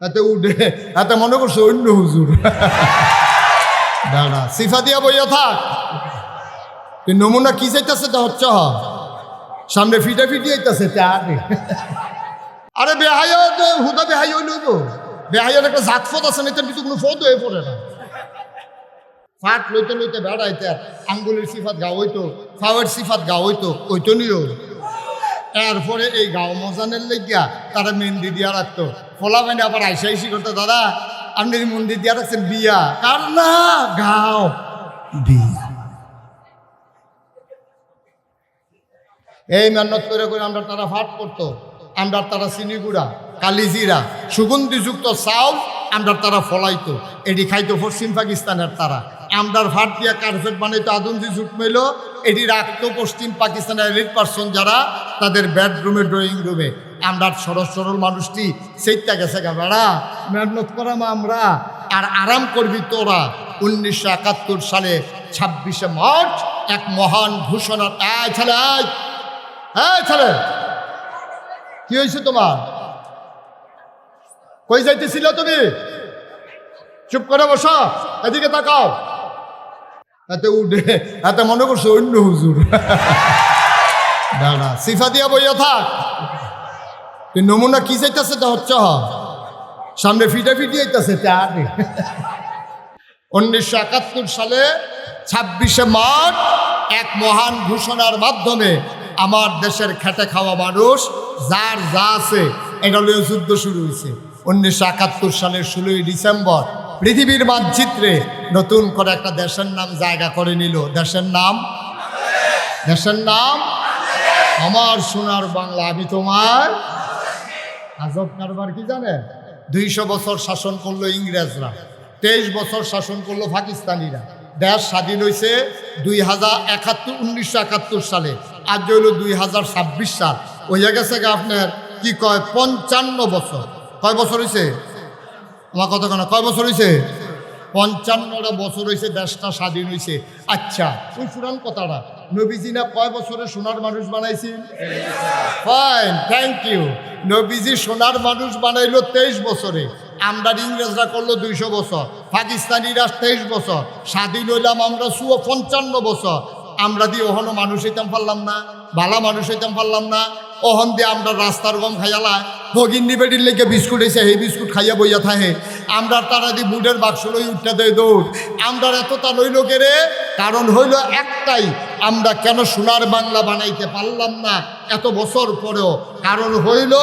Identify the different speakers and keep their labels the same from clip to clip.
Speaker 1: এতে উঠে এতে মনে করছে অন্য হুজুর। দাঁড়া সিফা দিয়া বইয়া থাক, নমুনা কি চাইতেছে তা হচ্ছে সামনে ফিটে ফিটি আইতেছে। আরে বেহাইয়া হুদা বেহাইয়া লইব, বেহাইয়ার একটা জাতফত আছে না, এটার কিছু কোনো ফত হয়ে পড়ে না। ফাট লইতে লইতে বেড়াইতে আঙ্গুলের সিফাত গা হইতো, ফাওয়ের সিফাত গা হইতো, ওইতো নিও। এরপরে এই গাও মজানের লেগিয়া তারা মেহেন্দি দিয়া রাখতো। ফলা মানে আবার আইসা আইসি করতো, দাদা আপনি মন্দির দিয়া রাখছেন বিয়া, কার না গাও বিয়া। এই মেহনত করে করে আমরা তারা ফাট করতো, আমরা তারা চিনিগুড়া কালিজিরা সুগন্ধিযুক্ত চাউল আমরা তারা ফলাইতো, এটি খাইতো পশ্চিম পাকিস্তানের তারা। আমরার ফাট দিয়া কার্পেট বানাইতো, আদমজি জুট মেল এটি রাখতো পশ্চিম পাকিস্তানের এলিট পার্সন যারা, তাদের বেডরুমে ড্রয়িং রুমে। আমরা সরল সরল মানুষটি সেইটা গেছে গা বেড়া মেহনত করাম আমরা, আর আরাম করবি তোরা। 1971 সালে 26শে মার্চ এক মহান ঘোষণা। ছেলে ছেলে কি হয়েছে তোমার? কই যাইতেছিল তুমি? চুপ করে বসো, এদিকে তাকাও। এতে উঠে এতে মনে করছে অন্য হুজুর। দাঁড়া সিফা দিয়া বইয়া থাক, নমুনা কি চাইতেছে তা হচ্ছে সামনে ফিটে ফিটি আইতেছে। 1971 সালে 26শে মার্চ এক মহান ঘোষণার মাধ্যমে আমার দেশের খেটে খাওয়া মানুষ যার যা আছে এটা লইয়া যুদ্ধ শুরু হয়েছে। 1971 সালের 16ই ডিসেম্বর পৃথিবীর মানচিত্রে নতুন করে একটা দেশের নাম জায়গা করে নিল। দেশের নাম আমার সোনার বাংলা। আমি তোমার আজব কারবার কি জানেন? 200 বছর শাসন করলো ইংরেজরা, 23 বছর শাসন করলো পাকিস্তানিরা। দেশ স্বাধীন হয়েছে 1971 সালে, আজ হইল 2026 সাল। হইয়া গেছে আপনার কি কয় 55 বছর। কয় বছর হয়েছে আমার কথা কেন? কয় বছর হয়েছে? 55টা বছর হয়েছে দেশটা স্বাধীন হয়েছে। আচ্ছা ওই পুরান কথাটা নবীজি না কয় বছরে সোনার মানুষ বানাইছি? Fine, thank you. নবীজি সোনার মানুষ বানাইলো 23 বছরে, আমরা ইংরেজরা করলো 200 বছর, পাকিস্তানিরা 23 বছর, স্বাধীন হইলাম আমরা 55 বছর। আমরা দিয়ে ওহনো মানুষ হইতাম পারলাম না, ভালা মানুষ হইতাম পারলাম না। ওহন দিয়ে আমরা রাস্তার গম খাইয়ালা ভগিন্নি বেটির লেগে বিস্কুট এসে সেই বিস্কুট খাইয়া বইয়া থাকে। আমরা তারা দিয়ে বুটের বাক্স লই উঠতে দেয় দৌড়। আমরা এতটা লইল কেরে? কারণ হইল একটাই, আমরা কেন সোনার বাংলা বানাইতে পারলাম না এত বছর পরেও? কারণ হইল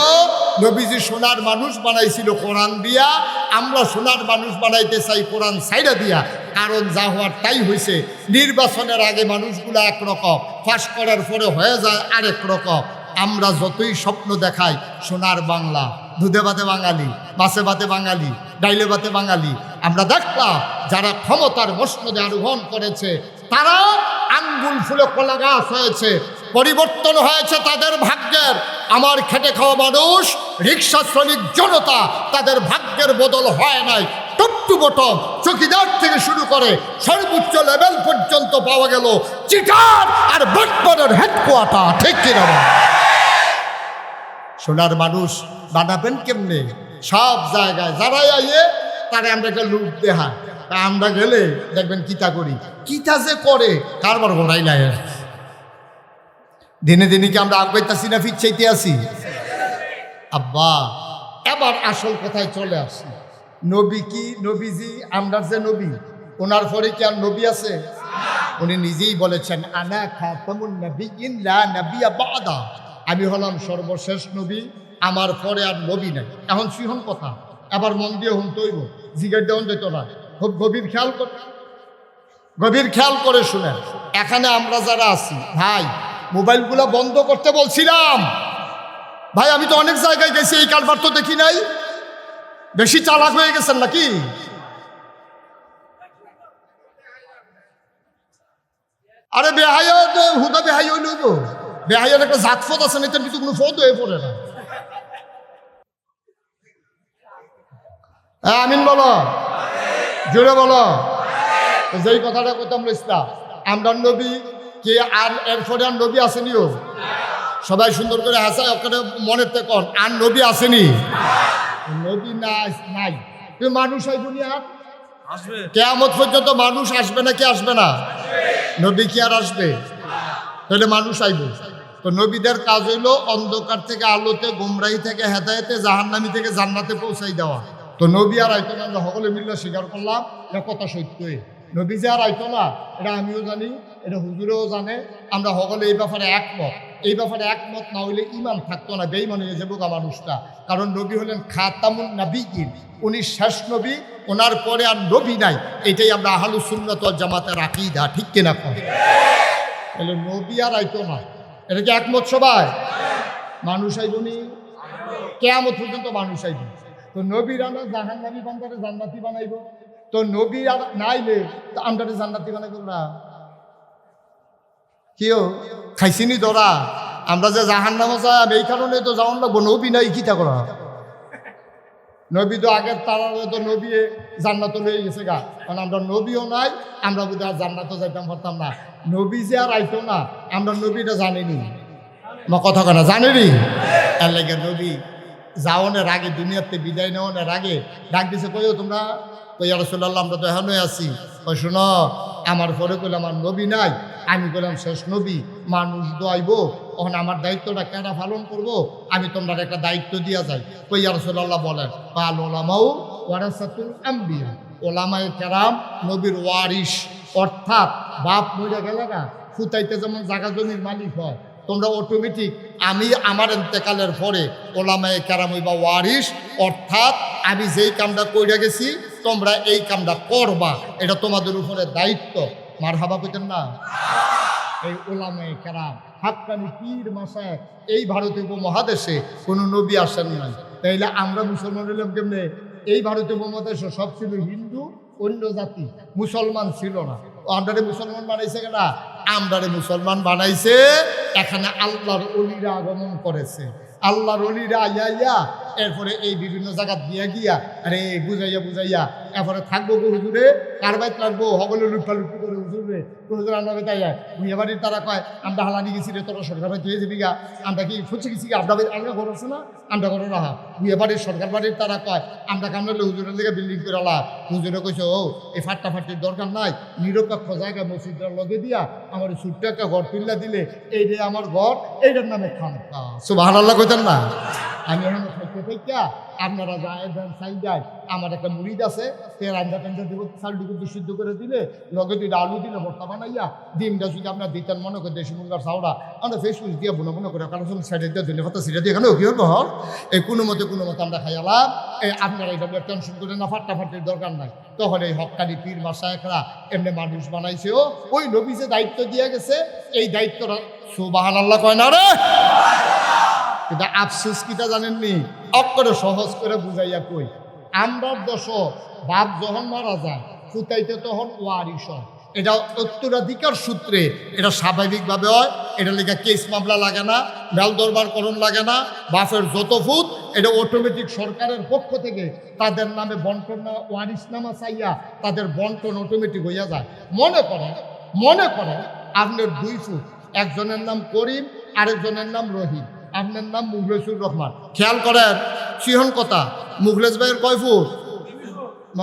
Speaker 1: নবীজি সোনার মানুষ বানাইছিল কোরআন দিয়া, আমরা সোনার মানুষ বানাইতে চাই কোরআন সাইডা দিয়া। কারণ যা হওয়ার তাই হয়েছে। নির্বাচনের আগে মানুষগুলো একরকম, পাস করার পরে হয়ে যায় আরেক রকম। আমরা যতই স্বপ্ন দেখাই সোনার বাংলা, দুধে ভাতে বাঙালি, মাছে ভাতে বাঙালি, ডাইলে ভাতে বাঙালি, আমরা দেখলাম যারা ক্ষমতার মসনদে আরোহণ করেছে তারা আঙ্গুল ফুলে কলা গাছ হয়েছে, পরিবর্তন হয়েছে তাদের ভাগ্যের। আমার খেটে খাওয়া মানুষ, রিক্সা শ্রমিক জনতা, তাদের ভাগ্যের বদল হয় নাই। টপ টু বটম, চৌকিদার থেকে শুরু করে সর্বোচ্চ লেভেল পর্যন্ত পাওয়া গেল চিটার আর বটবনের হেডকোয়ার্টার। ঠিক কিনা? সোনার মানুষ বানাবেন কেমনে? সব জায়গায় যারাই আইয়ে তারে আমরা একটা লুট দেহা, আমরা গেলে দেখবেন কিতা করি, কিতা যে করে কারবার ঘোরাই নাই। দিনে দিনে কি আমরা আগাইতেছি না ফিরচাইতে আসি? আব্বা এবার আসল কথায় চলে আসি। নবী কি? নবীজি আমরা যে নবী, ওনার পরে কি আর নবী আছে? উনি নিজেই বলেছেন আনা খাতামুন নবিয়্যিন লা নবিয়্যা বা'দা, আমি হলাম সর্বশেষ নবী, আমার পরে আর নবী নাই। এখন সিহন কথা, আবার মন দিয়ে হুন তৈব, জিগার দেওয়ান যেত না। খুব গভীর খেয়াল করে শুনেন। এখানে আমরা যারা আছি ভাই, মোবাইলগুলো বন্ধ করতে বলছিলাম ভাই। আমি তো অনেক জায়গায় গেছি, এই কারবার তো দেখি নাই। বেশি চালাক হয়ে গেছেন নাকি? আরে বেহাইয়া হুদা বেহাইয়া লইব, বেহাইয়ার একটা জাতফত আছে না, এটার কিছু কোনো ফত হয়ে পড়ে না। আমিন বলো, জোরে বলো। যেই কথাটা কইতাম ইসলাম, আমরা নবী কে আর এরপরে আর নবী আসেনিও? সবাই সুন্দর করে হাসায় ওখানে মনে কন, আর নবী আসেনি? নবী নাই তুমি মানুষ হয় দুনিয়ার
Speaker 2: আসবে
Speaker 1: কিয়ামত পর্যন্ত মানুষ আসবে না কি আসবে না? নবী কি আর আসবে? তাহলে মানুষ আইব। তো নবীদের কাজ হইলো অন্ধকার থেকে আলোতে, গুমরাহি থেকে হেদায়েতে, জাহান্নামী থেকে জান্নাতে পৌঁছাই দেওয়া। তো নবী আর আইতো না, আমরা সকলে মিলে স্বীকার করলাম এটা কথা সত্যই। নবী যে আর আইতো না এটা আমিও জানি, এটা হুজুরেও জানে, আমরা সকলে এই ব্যাপারে একমত। এই ব্যাপারে একমত না হইলে ইমান থাকতো না, বেঈমান হয়ে যাবো মানুষটা। কারণ নবী হলেন খাতামুন নাবিয়্যিন, উনি শেষ নবী, ওনার পরে আর নবী নাই। এটাই আমরা আহলুস সুন্নাত ওয়াল জামাতের আকীদা, ঠিক কিনা? তাহলে নবী আর আইতো না, এটা কি একমত সবাই? মানুষ আইবনি, কিয়ামত পর্যন্ত মানুষ আইব। তো নবীরা না জাহান্নামী বান্দারে জান্নাতি বানাইব। তো নবী আর নাইলে আমরা জান্নাতি বানাইব না। কেউ খাইছিনি ধরা আমরা যে জাহান্নামে যাই এই কারণে তো যাওয়ান লাগবো, নবী নাই কিতা করা। নবী তো আগের তারা তো নবী জান্নাত লয়ে গেছে গা, কারণ আমরা নবীও নাই, আমরা বোধ হয় জান্নাতও যাইতাম পারতাম না। নবী যে আর আইতো না, আমরা নবীটা জানিনি, আমার কথা কেনা জানেনি। এর লাগে নবী যাওয়ানের আগে, দুনিয়াতে বিদায় নেওয়ানের আগে ডাক দিছে, কইও তোমরা কই ইয়া রাসূলুল্লাহ আমরা তো এখনই আছি। কই শোনো, আমার পরে কইলাম আমার নবী নাই, আমি কইলাম শেষ নবী, মানুষ দোয়াইব, তখন আমার দায়িত্বটা কেনা পালন করব, আমি তোমরা একটা দায়িত্ব দিয়া যাই। কই ইয়া রাসূলুল্লাহ বলেন, কাল ওলামাউ ওয়ারাসাতুল আম্বিয়া, ওলামায়ে কেরাম নবীর ওয়ারিস, অর্থাৎ বাপ মরে গেলে না ফুতাইতে যেমন জায়গা জমির মালিক হয়, তোমরা অটোমেটিক আমি আমার ইন্তেকালের পরে ওলামায়ে কেরাম হইবা ওয়ারিস, অর্থাৎ আমি যেই কামটা কইরা গেছি তোমরা এই কামটা করবা, এটা তোমাদের উপরে দায়িত্ব। মারহাবা কইতেন না? এই ওলামায়ে কেরাম হাক্কানি পীর মাশায়েখ এই ভারতীয় উপমহাদেশে কোনো নবী আসেন নাই। তাইলে আমরা মুসলমান হইলাম কেমনে? এই ভারতীয় উপমহাদেশে সব ছিল হিন্দু, অন্য জাতি, মুসলমান ছিল না। আমরারে মুসলমান বানাইছে কেনা? আমরারে মুসলমান বানাইছে এখানে আল্লাহর অলিরা আগমন করেছে। আল্লাহর অলিরা আইয়া এরপরে এই বিভিন্ন জায়গা দিয়া গিয়া আরে বুঝাইয়া এরপরে থাকবো হুজুরে, কার বাইত রাখবো, সকলে লুটপালুটি করে হুজুরে হুজুর আমরা বেতাই যায় ভুইয়া বাড়ির তারা কয় আমরা হালানি গেছি রে, তোরা সরকার বাড়ি ধুয়ে যাবি গা, আমরা কি ফুচে গেছি গা, আমরা ঘর আছে না, আমরা ঘরে রাহা। ভুইয়া বাড়ির সরকার বাড়ির তারা কয় আমরা কামড়ালে হুজুরের দিকে বিল্ডিং করে আলা। হুজুরে কইছে ও এই ফাট্টাফাটির দরকার নাই, নিরপেক্ষ জায়গায় মসজিদের লগে দিয়া আমার ছোট্ট একটা ঘর তুললা দিলে এই যে আমার ঘর, এইটার নামে খানকা। সুবহানাল্লাহ কইতেন না? আমি এখন থাকতে থাকা আপনারা যায় দেন চাই যায়, আমার একটা মুড়িদ আছে, সে রান্না টান্ডা দিব, চালটুকু বিশুদ্ধ করে দিলে লগে দুইটা আলু দিলে ভর্তা বানাইয়া, ডিমটা যদি আপনার দিতেন মনে করে দেশি মুরগার চাউড়া আমরা ফেসবুক দিয়ে মনে করে, কারণ সাইডে দিয়ে দিলে কথা সেটা দিয়ে এখানেও কি হতো হর এই কোনো মতে আমরা খাইয়ালাম। এই আপনারা এটা টেনশন করে না, ফাট্টাফাটির দরকার নাই। তখন এই হক্কানি পীর মাশায়েখরা এমনি মানুষ বানাইছে, ও ওই নবী যে দায়িত্ব দিয়ে গেছে এই দায়িত্বটা সুবহানাল্লাহ কয় না রে? এটা আফসোস কিটা জানেননি? অক্ষরে সহজ করে বুঝাইয়া কই, আমরা দশ বাপ যখন মারা যায় ফুতাইতে তখন ওয়ারিশ হয়, এটা উত্তরাধিকার সূত্রে, এটা স্বাভাবিকভাবে হয়। এটা লেখা কেস মামলা লাগে না, বেল দরবার করণ লাগে না, বাপের যত ফুত এটা অটোমেটিক সরকারের পক্ষ থেকে তাদের নামে বন্টন না, ওয়ারিশ নামা চাইয়া তাদের বন্টন অটোমেটিক হইয়া যায়। মনে করেন আপনার 2 ফুট, একজনের নাম করিম, আরেকজনের নাম রহিম, আপনার নাম মুখলেসুর রহমান। খেয়াল করেন সিহন কথা, মুখলেস ভাইয়ের কয় ফুট?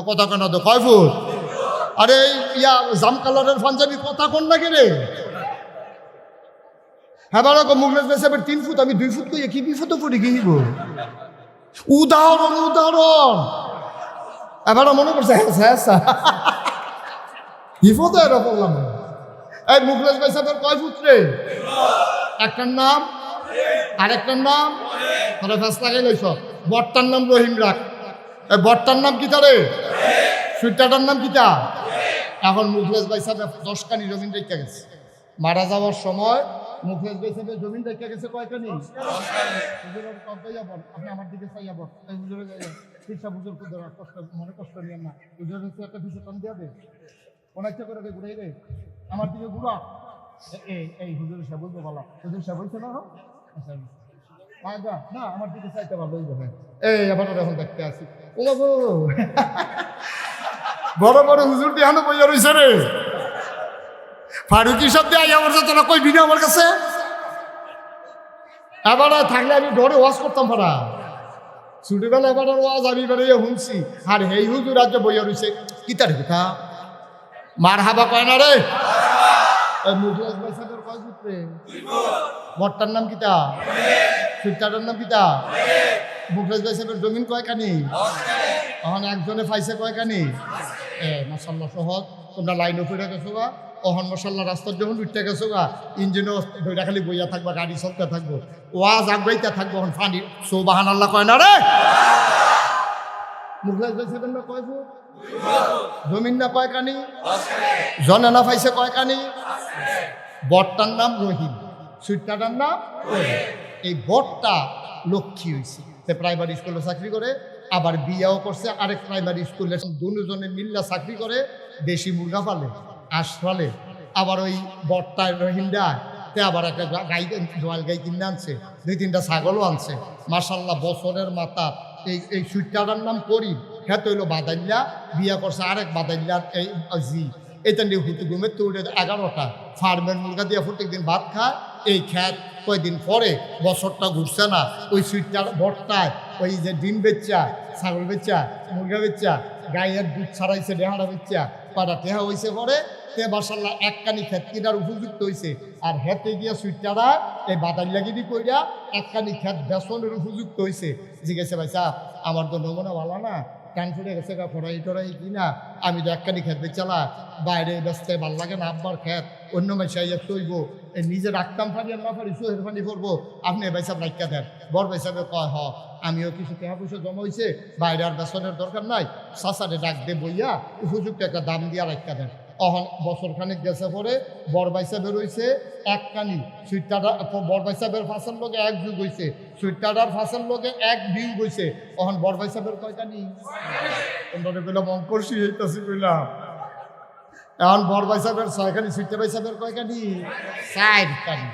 Speaker 1: কথা কেন তো কয় ফুট? আরে ইয়া জাম কালারের পাঞ্জাবি কথা কোন নাকি রে? হ্যাঁ বারো মুখলেস ভাই সাহেবের 3 ফুট, আমি 2 ফুট কই কি বিপদ পড়ে গিয়েব। উদাহরণ এবারও মনে করছে হ্যাঁ বিপদ এরা বললাম। এই মুখলেস ভাই সাহেবের কয় ফুট রে? একটার নাম আরেকটার নাম তারা ফেস লাগাই লইছ। বটটার নাম রহিম রাখ, এই বটটার নাম কিতা রে? সুইটাটার নাম কিতা? এখন মুখলেস ভাই সাহেব 10 কানি জমিন রেখে গেছে, মারা যাওয়ার সময় মুখলেস ভাই সাহেব জমিন রেখে গেছে কয়খানি? আপনি আমার দিকে চাইয়া বল, হুজুরে শিক্ষা হুজুর কষ্ট মনে কষ্ট নিয়ে না, হুজুর হচ্ছে একটা কিছু টান দিয়ে দে, অনেকটা করে ঘুরাই রে আমার দিকে ঘুরা। এই হুজুর সাহেব বলবো বলা, হুজুর সাহেব বলছে না না আমার দিকে চাইতে ভালো হইবে। এই আবার এখন দেখতে আসি ও বাবু বড় বড় হুজুর দিয়ে হানো বইয়া রইছে রে। ফারুকি শব্দে আইয়া বলছে তোরা কই বিনা আমার কাছে, এবার থাকলে আমি ডরে ওয়াজ করতাম পারা। ছোটবেলা এবার ওয়াজ আমি এবারে শুনছি আর হেই হুজুর রাজ্য বইয়া রয়েছে কিতার কথা মার হাবা কয় না রে মুখলাস ভাই সাহেবের কয় পুত্রে বটটার নাম কিতা সুইটারের নাম কিতা মুখলাস ভাই সাহেবের জমিন কয়খানি এখন একজনে পাইছে কয়খানি মাসাল্লাহ সহজ তোমরা লাইনও ফিরে গেছো গা অহন মশাল্লা রাস্তার যখন উঠতে গেছো গা ইঞ্জিনও দুইটা খালি বইয়া থাকবা গাড়ি চলতে থাকবো ওয়াজ আগাইতে থাকবো এখন ফানি সৌবাহান আল্লাহ কয় না রে মুখলাস ভাই সাহেবের না কয় ফুট জমিন না কয়খানি জনে না পাইছে কয়খানি বটটার নাম রহিম সুইটাটার নাম এই বটটা লক্ষ্মী হয়েছে সে প্রাইমারি স্কুলে চাকরি করে আবার বিয়াও করছে আরেক প্রাইমারি স্কুলে দুজনে মিল্লা চাকরি করে দেশি মুরগা পালে আঁশ পালে আবার ওই বটটা রহিমটা তে আবার একটা গাই জোয়াল গাই কিনে আনছে 2-3টা ছাগলও আনছে মাশাল্লাহ বছরের মাথা এই সুইটাটার নাম করিম হ্যাঁ তো হইলো বাদাইল্লা বিয়া করছে আরেক বাদাইল্লার এই জি এটা নিয়ে হুতু ঘুমের তো উঠে 11টা ফার্মের মুরগা দিয়ে প্রত্যেক দিন ভাত খায় এই খ্যাত কয়েকদিন পরে বছরটা ঘুরছে না ওই সুইটার বটটায় ওই যে ডিম বেচ্চা ছাগল বেচ্চা মুরগা বেচ্চা গায়ের দুধ ছাড়াইছে ডেহারা বেচ্চা পাড়া টেহা হয়েছে পরে তে মাশাল্লাহ একখানি ক্ষেত কিনার উপযুক্ত হয়েছে আর হেতে গিয়া সুইটারা এই বাদাইলাগিরি কইরা একখানি ক্ষেত বেসনের উপযুক্ত হয়েছে জিজ্ঞেসে ভাই সাহ আমার তো নমুনা ভালো না কান ফুটে গেছে গা ফড়াই টড়াই কিনা আমি তো একখানি খেত বেচালা বাইরে ব্যস্ত ভাল লাগে না আব্বার খেত অন্য মাইসাইয়া তৈব নিজে রাখতাম পারি আর না পারি সুহের পানি করবো আপনি ভাইসাব রাখা দেন বড় ভাইসাবে কয় আমিও কিছু টাকা পয়সা জমা হয়েছে বাইরে আর বেসনের দরকার নাই সাসারে ডাক দে বইয়া উপযুক্ত একটা দাম দিয়া রাখা দেন অহন বছর খানিক গেছে পরে বড় ভাইসাবের রয়েছে একখানি সুইটাটা বড় ভাইসাবের ফাঁসের লোকে এক যুগ হয়েছে সুইটাটার ফাঁসের লোকে এক ভিউ গেছে অহন বড় ভাইসাবের কয়খানি তোমরা কইলাম অঙ্কর্ষি হইতেছি কইলাম এখন বড় ভাইসাবের 6খানি সুইটা ভাইসাবের কয়খানি 4খানি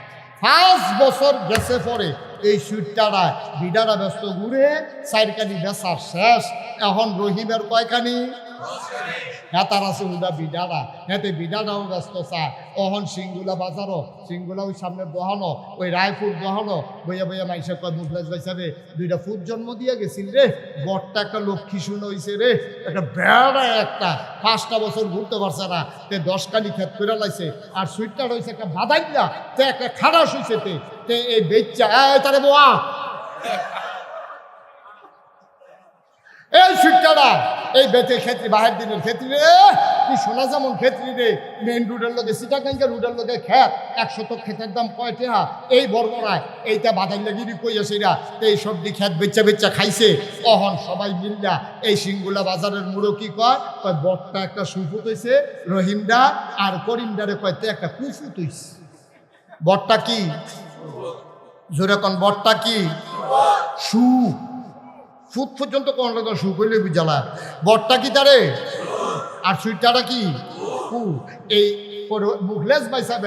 Speaker 1: 5 বছর গেছে পরে এই সুইটারা বিডারা ব্যস্ত ঘুরে 4খানি বেচার শেষ এখন রহিমের কয়খানি হ্যাঁ তার আছে উদা বিডারা হ্যাঁ বিডারাও ব্যস্ত চা অহন সিঙ্গুলা বাজারও সিঙ্গুলা ওই সামনে বহানো ওই রায়পুর বহানো বইয়া বইয়া মাইসে কয় মুখলাস ভাই সাহেবে 2টা ফুট জন্ম দিয়ে গেছিল রে বটটা একটা লক্ষ্মী শুনে হয়েছে রে একটা বেড়া একটা 5টা বছর ঘুরতে পারছে না তে 10খানি ক্ষেত করে লাইছে আর সুইটটা রয়েছে একটা বাদাইলা তে একটা খারাস হয়েছে তে এই বেচ্চা তারে বোয়া এই সুইটারা এই বেচে ক্ষেত্রে বাহের দিনের ক্ষেত্রে রে কি সোনা যেমন ক্ষেত্রে রে মেইন রোডের লোকে সিটাকাঙ্কা রোডের লোকে খ্যাত 100 ক্ষেতের দাম কয় টাকা এই বর্বরায় এইটা বাদাইলাগিরি কইয়াছে এরা এই সবজি খ্যাত বেচা খাইছে অহন সবাই মিল্লা এই সিঙ্গুলা বাজারের মুড়ো কি কয় বটটা একটা সুফুত হইছে রহিমদা আর করিমদারে কয়তে একটা কুফুত হইছে বটটা কি জোরে কোন বটটা কি সু ফুট পর্যন্ত কোন রকম সু করলে বুঝালা বটটা কি তারে আর সুইটাটা কি এই মুখলেস ভাই সাহেব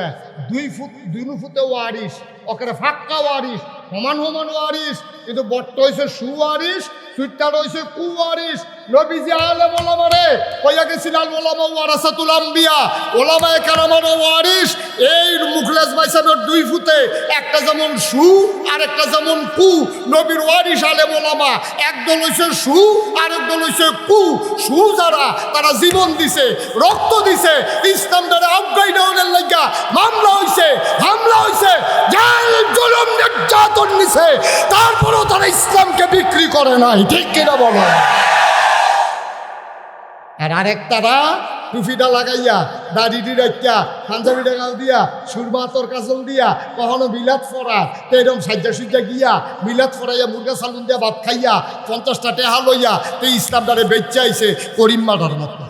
Speaker 1: 2 ফুটে ওয়ারিস ওখানে ফাঁকা ওয়ারিস সমান ওয়ারিস কিন্তু বটটা হয়েছে সুয়ারিস সুইটাটা হয়েছে কুয়ারিস নবীজি আলেম ওলামা রে কইয়া গেছিল আল ওলামা ওয়ারাসাতুল আম্বিয়া ওলামায়ে কেরামের ওয়ারিস এই মুখলেস ভাই সাহেবের 2 ফুটে একটা যেমন সু আর একটা যেমন কু নবীর ওয়ারিস আলেম ওলামা একদল হইছে সু আর একদল হইছে কু সু যারা তারা জীবন দিছে রক্ত দিছে ইসলাম দ্বারা আফগানিস্তানের লাগা মামলা হইছে হামলা হইছে জেল জুলুম নির্যাতন নিছে তারপরেও তারা ইসলামকে বিক্রি করে নাই ঠিক কিনা বলো আর আরেকটারা টুপিটা লাগাইয়া দাড়িটি রাখিয়া পাঞ্জাবিটা গাল দিয়া সুরমা তোর কাজল দিয়া কখনো বিলাত ফরা তো এরকম সাজ্জা গিয়া বিলাত ফরাইয়া মুরগা সালুন দিয়া ভাত খাইয়া 50টা টেহা লইয়া তো ইসলামটারে বেচে আইছে করিম মাটার মতো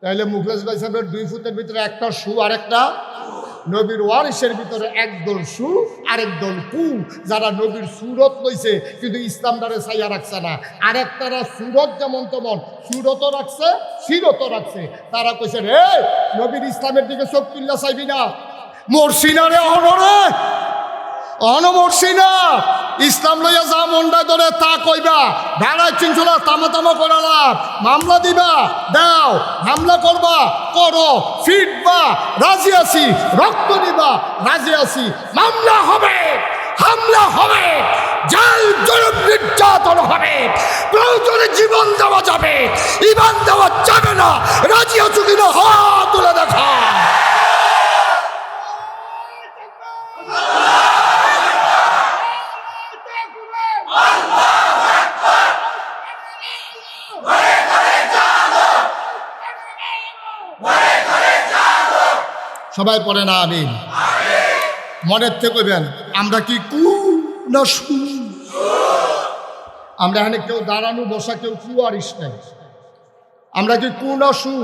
Speaker 1: তাহলে মুখলেস ভাই সাহেবের 2 ফুটের ভিতরে একটা সু আর একটা নবীর ওয়ারিসের ভিতরে একদল সু আরেক দল কু যারা নবীর সুরত লইছে কিন্তু ইসলামটারে ছাইয়া রাখছে না আরেকটারা সুরত যেমন তেমন সুরতও রাখছে সিরতও রাখছে তারা কইছে রে নবীর ইসলামের দিকে চোখ তুল্লা চাইবি না মরছি না রে অনরে মরছি না ইসলাম লইয়া যা মনটা ধরে তা কইবা ভেড়ায় চিনছলা তামা করে লাভ মামলা দিবা দাও হামলা করবা করো ফিটবা রাজি আছি রক্ত দিবা রাজি আছি মামলা হবে হামলা হবে, জেল জুলুম নির্যাতন হবে, প্রয়োজনে জীবন দেওয়া যাবে, ঈমান দেওয়া যাবে না। রাজি আছো কিনা হাত তুলে দেখা। সবাই পড়ে না আমিন। মনের থেকে কইবেন আমরা কি কু না সু? আমরা এখানে কেউ দাঁড়ানো বসা কেউ কুয়ারিস নাই। আমরা কি কু না সু?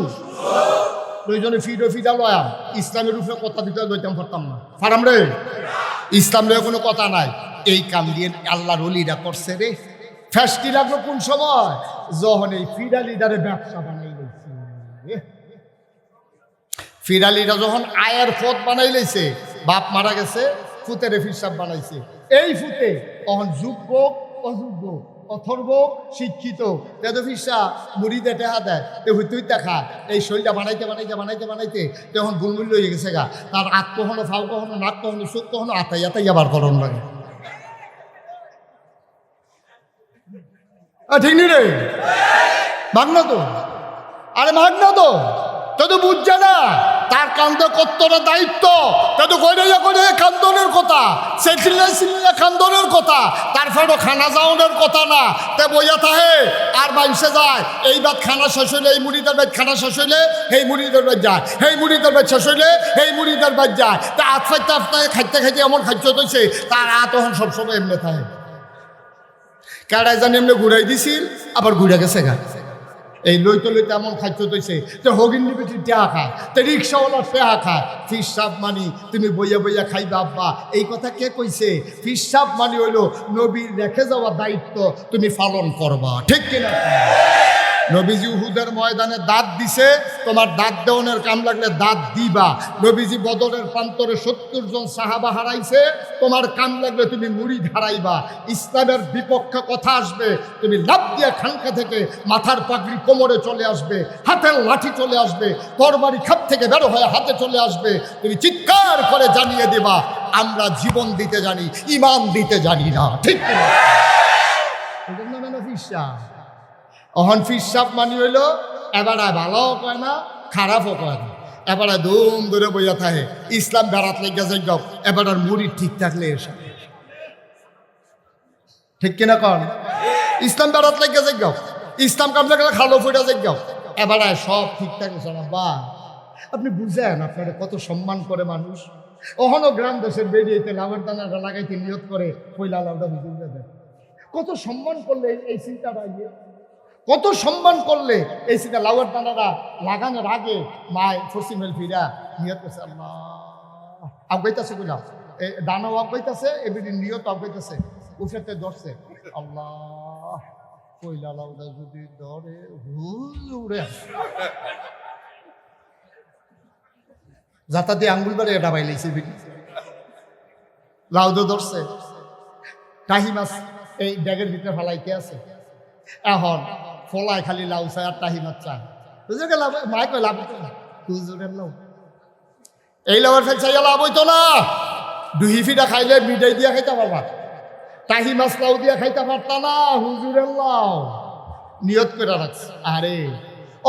Speaker 1: প্রয়োজনে ফিডা লয়াম ইসলামের উপরে কথা দিতে লইতাম পারতাম না, ফারাম রে। ইসলামের কোনো কথা নাই। এই কাম দিয়ে আল্লাহর ওলিরা করছে রে। ফ্যাস্টি লাগলো কোন সময়? যখন এই ফিডা লিডারে ব্যবসা বানাই লইছে। ফিরালিরা যখন আয়ের পথ বানাই লইছে, বাপ মারা গেছে, ফুতের ফিরসাব বানাইছে। এই ফুতে তখন যোগ্য অযোগ্য অথর্ব শিক্ষিত তেদফিসা মুড়িদে টেহা দেয়, তে হুইতুই দেখা এই শরীরটা বানাইতে বানাইতে বানাইতে বানাইতে তখন গুলমূল্য হয়ে গেছে গা। তার আত কখনো ফাউ কখনো নাক কখনো চোখ কখনো আতাই আতাই আবার করণ লাগে। ঠিক নি রে? মাগ না তো, আরে মাগ না তো, তো বুঝছে না তার কান্দে কত্তর দায়িত্ব। তো কইরা করে কান্দনের কথা, সে চিল্লা কান্দনের কথা, তারপরে খানা যাওয়ানোর কথা না। তে বইয়া থাহে আর বাইসে যায়। এই বাদ খানা শেষ হইলে এই মুড়িদের বাদ খানা শেষ হইলে এই মুড়িদের বাদ যায়, এই মুড়িদের বাদ শেষ হইলে এই মুড়িদের বাদ যায়। তা আতফাইতে আফতায় খাইতে খাইতে এমন খাদ্য হইছে তার তখন সবসময় এমনি থাকে। কেডাই জানি এমনি ঘুরাই দিছিল, আবার ঘুরে গেছে গা। এই লইতে লইতে এমন খাদ্য তৈছে যে হগিন বেটি টেহা খায়, তো রিক্সাওয়ালা টেহা খায়। ফিরসাব মানি তুমি বইয়া বইয়া খাইবা আব্বা, এই কথা কে কইছে? ফিরসাব মানি হইলো নবীর রেখে যাওয়া দায়িত্ব তুমি পালন করবা, ঠিক কিনা? নবীজি উহুদের ময়দানে দাঁত দিছে, তোমার দাঁত দেওয়ানোর কাম লাগলে দাঁত দিবা। নবীজি বদরের প্রান্তরে 70 জন সাহাবা হারাইছে, তোমার কাম লাগলে তুমি মুড়ি হারাইবা। ইসলামের বিপক্ষে কথা আসবে, তুমি লাফ দিয়ে খানকা থেকে মাথার পাগড়ি কোমরে চলে আসবে, হাতের লাঠি চলে আসবে, তরবারি খাপ থেকে বেরো হয়ে হাতে চলে আসবে। তুমি চিৎকার করে জানিয়ে দেবা আমরা জীবন দিতে জানি, ঈমান দিতে জানি না, ঠিক কিনা? অহন ফিরসাব মানি হইল এবারে ভালোও কয় না খারাপও কয় না, এবারে ধুম ধরে বইয়া থাকে। ইসলাম বেড়াত লেগে যাই গাও, এবার মুড়ি ঠিক থাকলে এসে, ঠিক কিনা কন? ইসলাম বেড়াত লেগে যাই গাও, ইসলাম কামলে গেলে খালো ফুটা যাই গাও, এবারে সব ঠিক থাকে। শোনা বা আপনি বুঝেন আপনারা কত সম্মান করে মানুষ। অহনো গ্রাম দেশের বেরিয়েতে লাভের দানাটা লাগাইতে নিয়ত করে পয়লা লাভটা বুঝে দেয়। কত সম্মান করলে এই চিন্তাটা ইয়ে, কত সম্মান করলে এই সিটা লাউয়ের দানাটা লাগানোর আগে মায় ফসিমেল ফিরা নিয়ত করছে আল্লাহ আগাইতেছে, বুঝলাম এই দানাও আগাইতেছে, এবিডি নিয়ত আগাইতেছে, উঠেতে ধরছে আল্লাহ পয়লা লাউটা যদি ধরে উড়ে যাতা দিয়ে আঙ্গুল বাড়ি এটা বাইলেছে বিটি লাউদো ধরছে। টাহি মাছ এই ব্যাগের ভিতরে ফালাইতে আছে, এখন ফলায় খালি লাউ চায় আর টাহি মাছ চায়। হুজুরকে লাভ মায় কয় লাভ হইতো না, হুজুরের লাউ এই লাউয়ের ফেল চাইয়া লাভ হইতো না। দুহি ফিটা খাইলে মিঠাই দিয়া খাইতে পারবা, টাহি মাছ লাউ দিয়া খাইতে পারতা না, হুজুরের লাউ নিয়ত করে রাখছে। আরে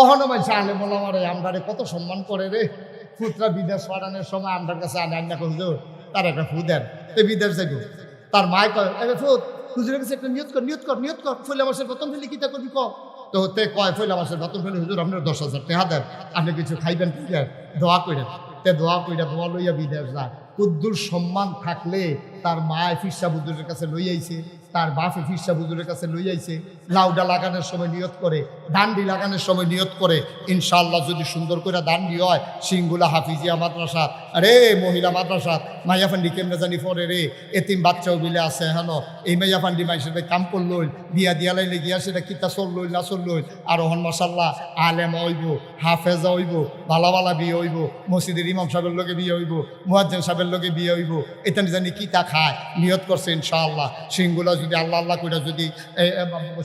Speaker 1: অহনো মাইছে আলে বলা মারে আমরা কত সম্মান করে রে। ফুটরা বিদেশ পাঠানোর সময় আমার কাছে আনে আন্না হুজুর তার একটা ফু দেন, বিদেশ যাইব। তার মায় কয় ফুট হুজুরের কাছে একটা নিয়ত কর, নিয়ত কর, নিয়ত কর, ফইলা মাসের বেতন ফেলে কিতা করবি ক? তো তে কয় ফইলা মাসের বেতন ফেলে হুজুর আপনার 10,000 টাকা দেন, আপনি কিছু খাইবেন পিবেন, দোয়া করেন। তে দোয়া কইরা দোয়া লইয়া বিদেশ যায়। কুদ্দুর সম্মান থাকলে তার মায় ফিরসা হুজুরের কাছে লই আইছে, তার বাপে ফিরসা হুজুরের কাছে লই আইছে। লাউডা লাগানোর সময় নিয়ত করে, ডান্ডি লাগানোর সময় নিয়ত করে, ইনশাআল্লাহ যদি সুন্দর করে ডান্ডি হয় সিংগুলা হাফিজিয়া মাদ্রাসা, আরে মহিলা মাদ্রাসা মাইয়াফান্ডি কেমনে জানি পরে রে, এতিম বাচ্চাও বিলে আছে হেন। এই মাইয়াফান্ডি মাইসের কাম করলইল, বিয়া দিয়া লাইলে গিয়া সেটা কিতা চললইল না চললইল। আর ওহন মাশাল্লাহ আলেমা হইব, হাফেজা হইব, ভালা ভালা বিয়ে হইব, মসজিদের ইমাম সাহেবের লগে বিয়ে হইব, মুয়াজ্জিন সাহেবের লগে বিয়ে হইব। এটা জানি কিতা খায় নিয়ত করছে ইনশাআল্লাহ। সিংগুলা যদি আল্লাহ আল্লাহ করে যদি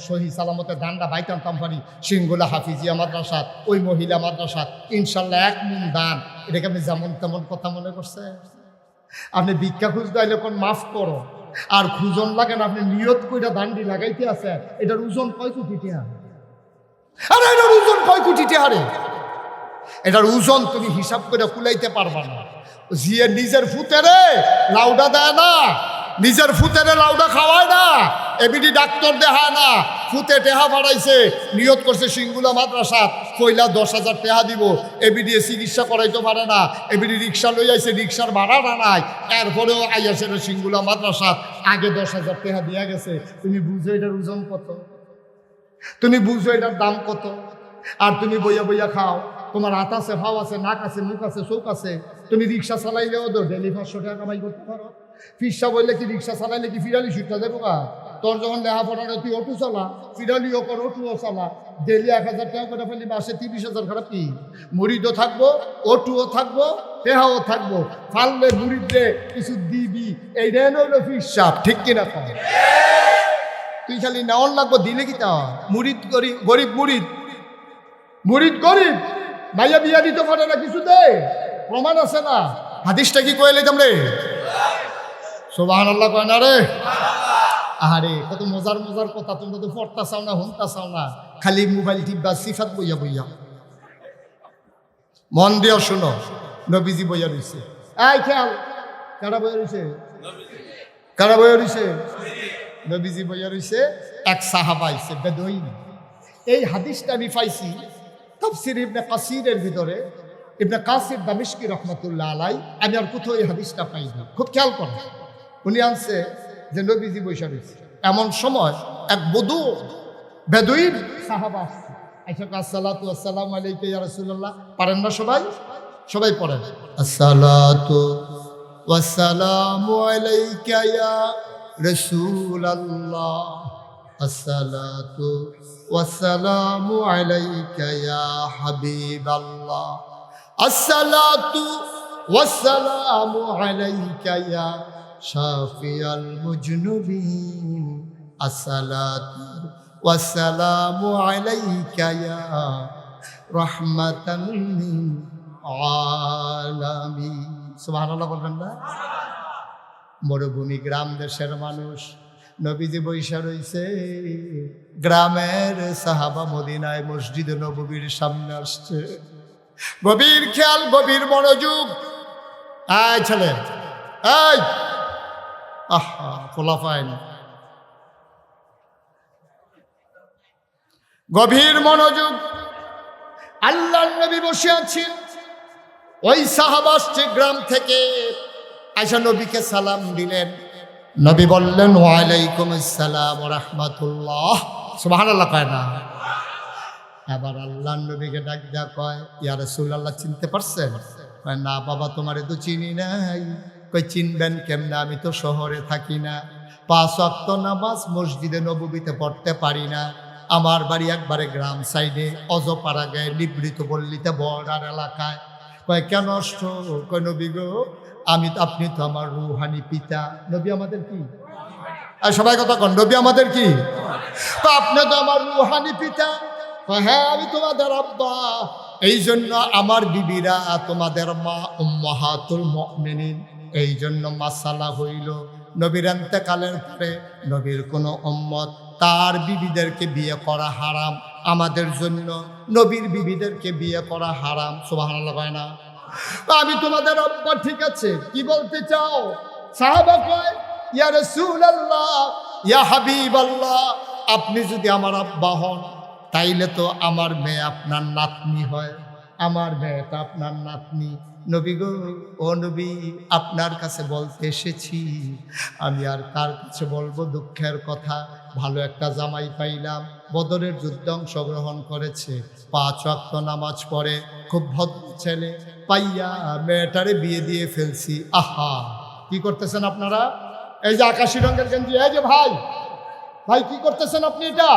Speaker 1: সহি সালামতে দানটা বাইতাম পারি, সিংগুলা হাফিজিয়া মাদ্রাসা ওই মহিলা মাদ্রাসা ইনশাল্লাহ 1 মুন দান। এটাকে আপনি যেমন তেমন কথা মনে করছে? আপনি ভিক্ষা খুঁজতে আইলে কোন মাফ করো, আর খুজন লাগে না, আপনি নিয়ত কইরা দান্ডি লাগাইতে আছে, এটার ওজন কয় কোটি টাকা? আরে এটার ওজন কয় কোটি টাকা রে? এটার ওজন তুমি হিসাব করে কুলাইতে পারবা না। জিয়ে নিজের ফুতেরে লাউডা দেয় না, নিজের ফুতেরে লাউডা খাওয়ায় না, এবিডি ডাক্তার দেখায় না, ফুতে টেহা বাড়াইছে, নিয়ত করছে সিঙ্গুলা মাদ্রাসা কইলা 10,000 টাকা দিব, এবিডি চিকিৎসা করাইতে পারে না, এবিডি রিক্সা লই আইছে, রিক্সার ভাড়াটা নাই, এরপরেও আইয়াছে সিঙ্গুলা মাদ্রাসা আগে 10,000 টাকা দিয়া গেছে। তুমি বুঝো এটার ওজন কত? তুমি বুঝো এটার দাম কত? আর তুমি বইয়া বইয়া খাও, তোমার হাত আছে, ভাও আছে, নাক আছে, মুখ আছে, চোখ আছে, তুমি রিক্সা চালাইলেও তো ডেলি 500 টাকা কামাই করতে পারো। ফিরসা বললে কি রিক্সা চালাইলে কি ফিরালি ছুটটা দেবো গা? তোর যখন লেহা পড়ানো তুই অটো চালা, ফিরালিও কর, অটুও চালা, ডেলি 1,000 টাকা করে ফেলি, মাসে 30,000, খারাপ কি? মুড়িদও থাকবো, অটুও থাকবো, টেহাও থাকবো, ফাললে মুড়িদে কিছু দিবি, এই রেন হইলো ফিরসাপ, ঠিক কিনা কর? তুই খালি নেওয়ার লাগবো, দিলে কি তা? মুড়িদ গরিব, গরিব মুড়িদ, মুড়িদ গরিব, মাইয়া বিয়া দিতে পারে না, কিছু দে, প্রমাণ আছে না? হাদিসটা কি কইলে তোমরে? সুবহানাল্লাহ কয় না রে? আরে কত মজার মজার কথা, তোমরা তো পড়তা চাও না, শুনতা চাও না, খালি মোবাইল টিপবা, সিফাত বইয়া বইয়া। মন দিও শুনো, নবীজি বইয়া রইছে। এই খেয়াল, কারা বইয়া রইছে? কারা বইয়া রইছে? নবীজি বইয়া রইছে। এক সাহাবা আইছে, বেদুইন। এই হাদিসটা আমি পাইছি তাফসীর ইবনে কাসিরের ভিতরে, ইবনে কাসির দামিশকি রহমাতুল্লাহ আলাই। আমি আর কোথাও এই হাদিসটা পাইনি, খুব খেয়াল করেন। উনি আনছে যে নবীজি বৈশা রয়েছে, এমন সময় এক বেদুইন সাহাবা আসছে, আসসালাতু আসসালামু আলাইকা ইয়া রাসূলুল্লাহ। পারেন না সবাই? সবাই পড়েন, আসসালাতু ওয়াসসালামু আলাইকা ইয়া রাসূলুল্লাহ, আসসালাতু ওয়াসসালামু আলাইকা ইয়া হাবিবাল্লাহ, আসসালাতু ওয়াসসালামু আলাইকা ইয়া শাফিয়াল মুজনুবিন, আসসালাতু ওয়াসসালামু আলাইকা ইয়া রাহমাতাল লিল আলামিন। সুবহানাল্লাহ বলবেন না? মরুভূমি গ্রাম দেশের মানুষ, নবীজি বৈশা রইছে, গ্রামের সাহাবা মদিনায় মসজিদে নববীর সামনে আসছে। গভীর খেয়াল, গভীর মনোযোগ। আয় ছেলে, এই আহা খোলাফাইন, গভীর মনোযোগ। আল্লাহর নবী বসে আছেন, ওই সাহাবা আসছে গ্রাম থেকে, আয়েশা নবীকে সালাম দিলেন। নবী বললেন ওয়ালাইকুম আসসালাম ওয়া রাহমাতুল্লাহ। সুবহানাল্লাহ কয় না? আবার আল্লাহর নবীকে ডাক দেয়া কয়, ইয়া রাসূলুল্লাহ চিনতে পারছেন? কয় না বাবা, তোমারে তো চিনি নাই। কই চিনবেন কেমনে, আমি তো শহরে থাকি না, 5 ওয়াক্ত নামাজ মসজিদে নববীতে পড়তে পারি না, আমার বাড়ি একবারে গ্রাম সাইডে, অজপাড়া গায়ে নিবৃত পল্লীতে, বর্ডার এলাকায়। কয় কেন আসছো? কয় নবী গো, আপনি তো আমার রুহানি পিতা। নবী আমাদের কি? আর সবাই কথা কন, নবী আমাদের কি? আপনি তো আমার রুহানি পিতা। হ্যাঁ, আমি তোমাদের আব্বা, এই জন্য আমার বিবিরা তোমাদের মা, উম্মাহাতুল মুমিনিন। এই জন্য মাসালা হইল, নবীর ইন্তেকালের পরে নবীর কোনো উম্মত তার বিবিদেরকে বিয়ে করা হারাম, আমাদের জন্য নবীর বিবিদেরকে বিয়ে করা হারাম। সুবহানাল্লাহ কয় না? আমি তোমাদের আব্বা, ঠিক আছে, কি বলতে চাও? সাহাবা কয়, ইয়া রাসূলুল্লাহ, ইয়া হাবিবাল্লাহ, আপনি যদি আমার আব্বা হন, তাইলে তো আমার মেয়ে আপনার নাতনি হয়, আমার মেয়েটা আপনার নাতনি। নবী গো, ও নবী, আপনার কাছে বলতে এসেছি। আমি আর কার কাছে বলবো দুঃখের কথা? ভালো একটা জামাই পাইলাম, বদরের যুদ্ধে অংশগ্রহণ করেছে, 5 ওয়াক্ত নামাজ পড়ে, খুব ভদ্র ছেলে পাইয়া মেয়েটারে বিয়ে দিয়ে ফেলছি। আহা, কি করতেছেন আপনারা? এই যে আকাশি রঙের গেঞ্জি, এই যে ভাই, ভাই কি করতেছেন আপনি এটা?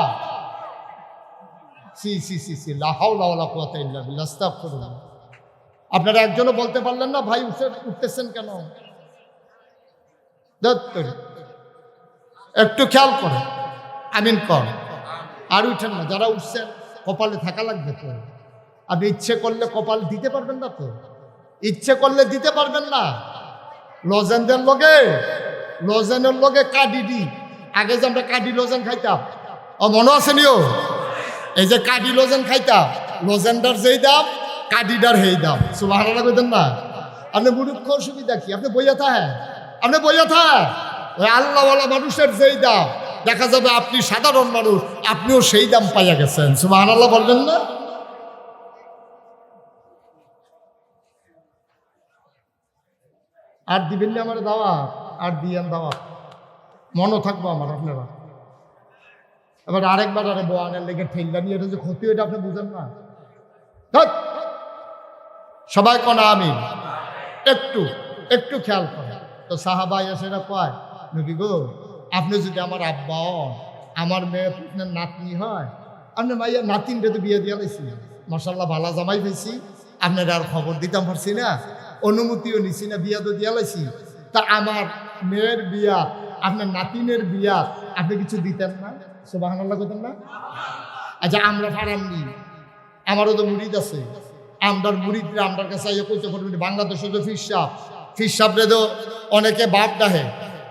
Speaker 1: সি সি সি সি, লা হাওলা ওয়ালা কুওয়াতা ইল্লা বিল্লাহ, আস্তাগফিরুল্লাহ। আপনারা একজনও বলতে পারলেন না ভাই উঠতেছেন কেন? একটু খেয়াল করে, আমিন কর, আর উঠেন না। যারা উঠছেন কপালে থাকা লাগবে তো। আপনি ইচ্ছে করলে কপাল দিতে পারবেন না তো, ইচ্ছে করলে দিতে পারবেন না। লজেন্দের লগে লজেনের লগে কাডি দি। আগে যে আমরা কাডি লজেন খাইতাম, মনে আছে নিও? এই যে কাডি লজেন খাইতাম, লজেনটার যেই দাম কাডিটার সেই দাম। সুবহানাল্লাহ কইতেন না? আপনি মুরুক্ষ অসুবিধা কি? আপনি বইয়া থাকেন, আপনি বইয়া থাকেন। ওই আল্লাহওয়ালা মানুষের যেই দাম, দেখা যাবে আপনি সাধারণ মানুষ, আপনিও সেই দাম পাইয়া গেছেন। সুবহানাল্লাহ বলবেন না? আর দিবেন না আমার দাওয়া? আর দিয়েন দাওয়া, মনও থাকবো আমার আপনারা। এবার আরেকবার আরে বোয়ানের লেগে ঠেঙ্গা নিয়ে এটা যে ক্ষতি, এটা আপনি বুঝেন না। সবাই কনা আমিন। একটু একটু খেয়াল করে তো সাহাবাই এসে কয়, নবী গো, আপনি যদি আমার আব্বা হন, আমার মেয়ে আপনার নাতনি হয়, আপনি মাইয়া নাতিনটা তো বিয়ে দিয়ে লাইছি, মাশাআল্লাহ ভালা জামাই পেয়েছি, আপনার আর খবর দিতাম পারছি না, অনুমতিও নিছি না, বিয়া তো দিয়া লাইছি, তা আমার মেয়ের বিয়া, আপনার নাতিনের বিয়া আপনি কিছু দিতেন না? সুবহানাল্লাহ করতেন না? আচ্ছা আমরা পারামনি, আমারও তো মুরিদ আছে, আমরার মুরিদরা আমরার কাছে কইতে পারবেন। বাংলাদেশে তো ফির সাবরে তো অনেকে বাপ ডাহে,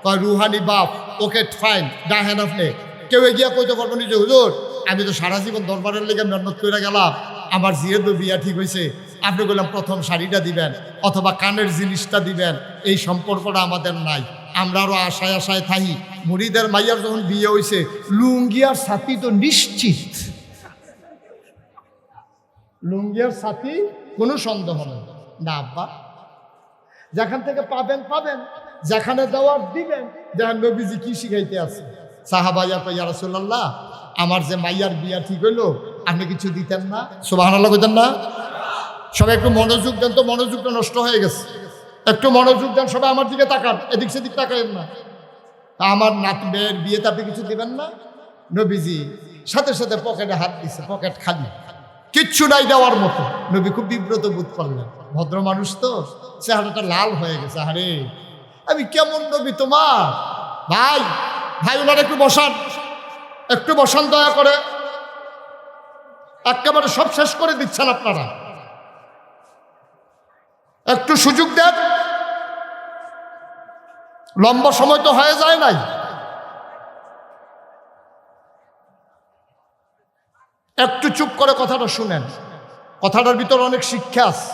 Speaker 1: কয় রুহানি বাপ, ওকে ফাইন ডাহেন আপনি, কেউ এগিয়া কইতে পারবেন যে হুজুর আমি তো সারা জীবন দরবারের লেগে মেহনত করে গেলাম, আমার যেহেতু বিয়া ঠিক হয়েছে, আপনি বললাম প্রথম শাড়িটা দিবেন অথবা কানের জিনিসটা দিবেন, এই সম্পর্কটা আমাদের নাই। আমরা আরও আশায় আশায় থাকি, মুরিদের মাইয়ার যখন বিয়ে হয়েছে লুঙ্গিয়ার সাথী তো নিশ্চিত, লুঙ্গিয়ার সাথী কোনো সন্দেহ নেই না। আব্বা যেখান থেকে পাবেন পাবেন, যেখানে দেওয়ার দিবেন। দেখেন নবীজি কি শিখাইতে আছে। সাহাবাইয়া কই, ইয়া রাসূলুল্লাহ, আমার যে মাইয়ার বিয়া ঠিক হইলো, আপনি কিছু দিতেন না? সুবহানাল্লাহ কইতেন না? সবাই একটু মনোযোগ দেন তো, মনোযোগটা নষ্ট হয়ে গেছে। একটু মনোযোগ দেন সবাই, আমার দিকে তাকান, এদিক সেদিক তাকাইন না। আমার মেয়ের বিয়েতে আপনি কিছু দিবেন না? নবীজি সাথে সাথে পকেটে হাত দিছে, পকেট খালি, কিচ্ছু নাই দেওয়ার মতো। নবী খুব বিব্রত বোধ করলেন, ভদ্র মানুষ তো, চেহারাটা লাল হয়ে গেছে। আরে আমি কেমন নবী তোমার? ভাই ভাই ওনার একটু বসান, একটু বসান দয়া করে, একেবারে সব শেষ করে দিচ্ছেন আপনারা, একটু সুযোগ দেন। লম্বা সময় তো হয়ে যায় নাই, একটু চুপ করে কথাটা শুনেন, কথাটার ভিতর অনেক শিক্ষা আছে।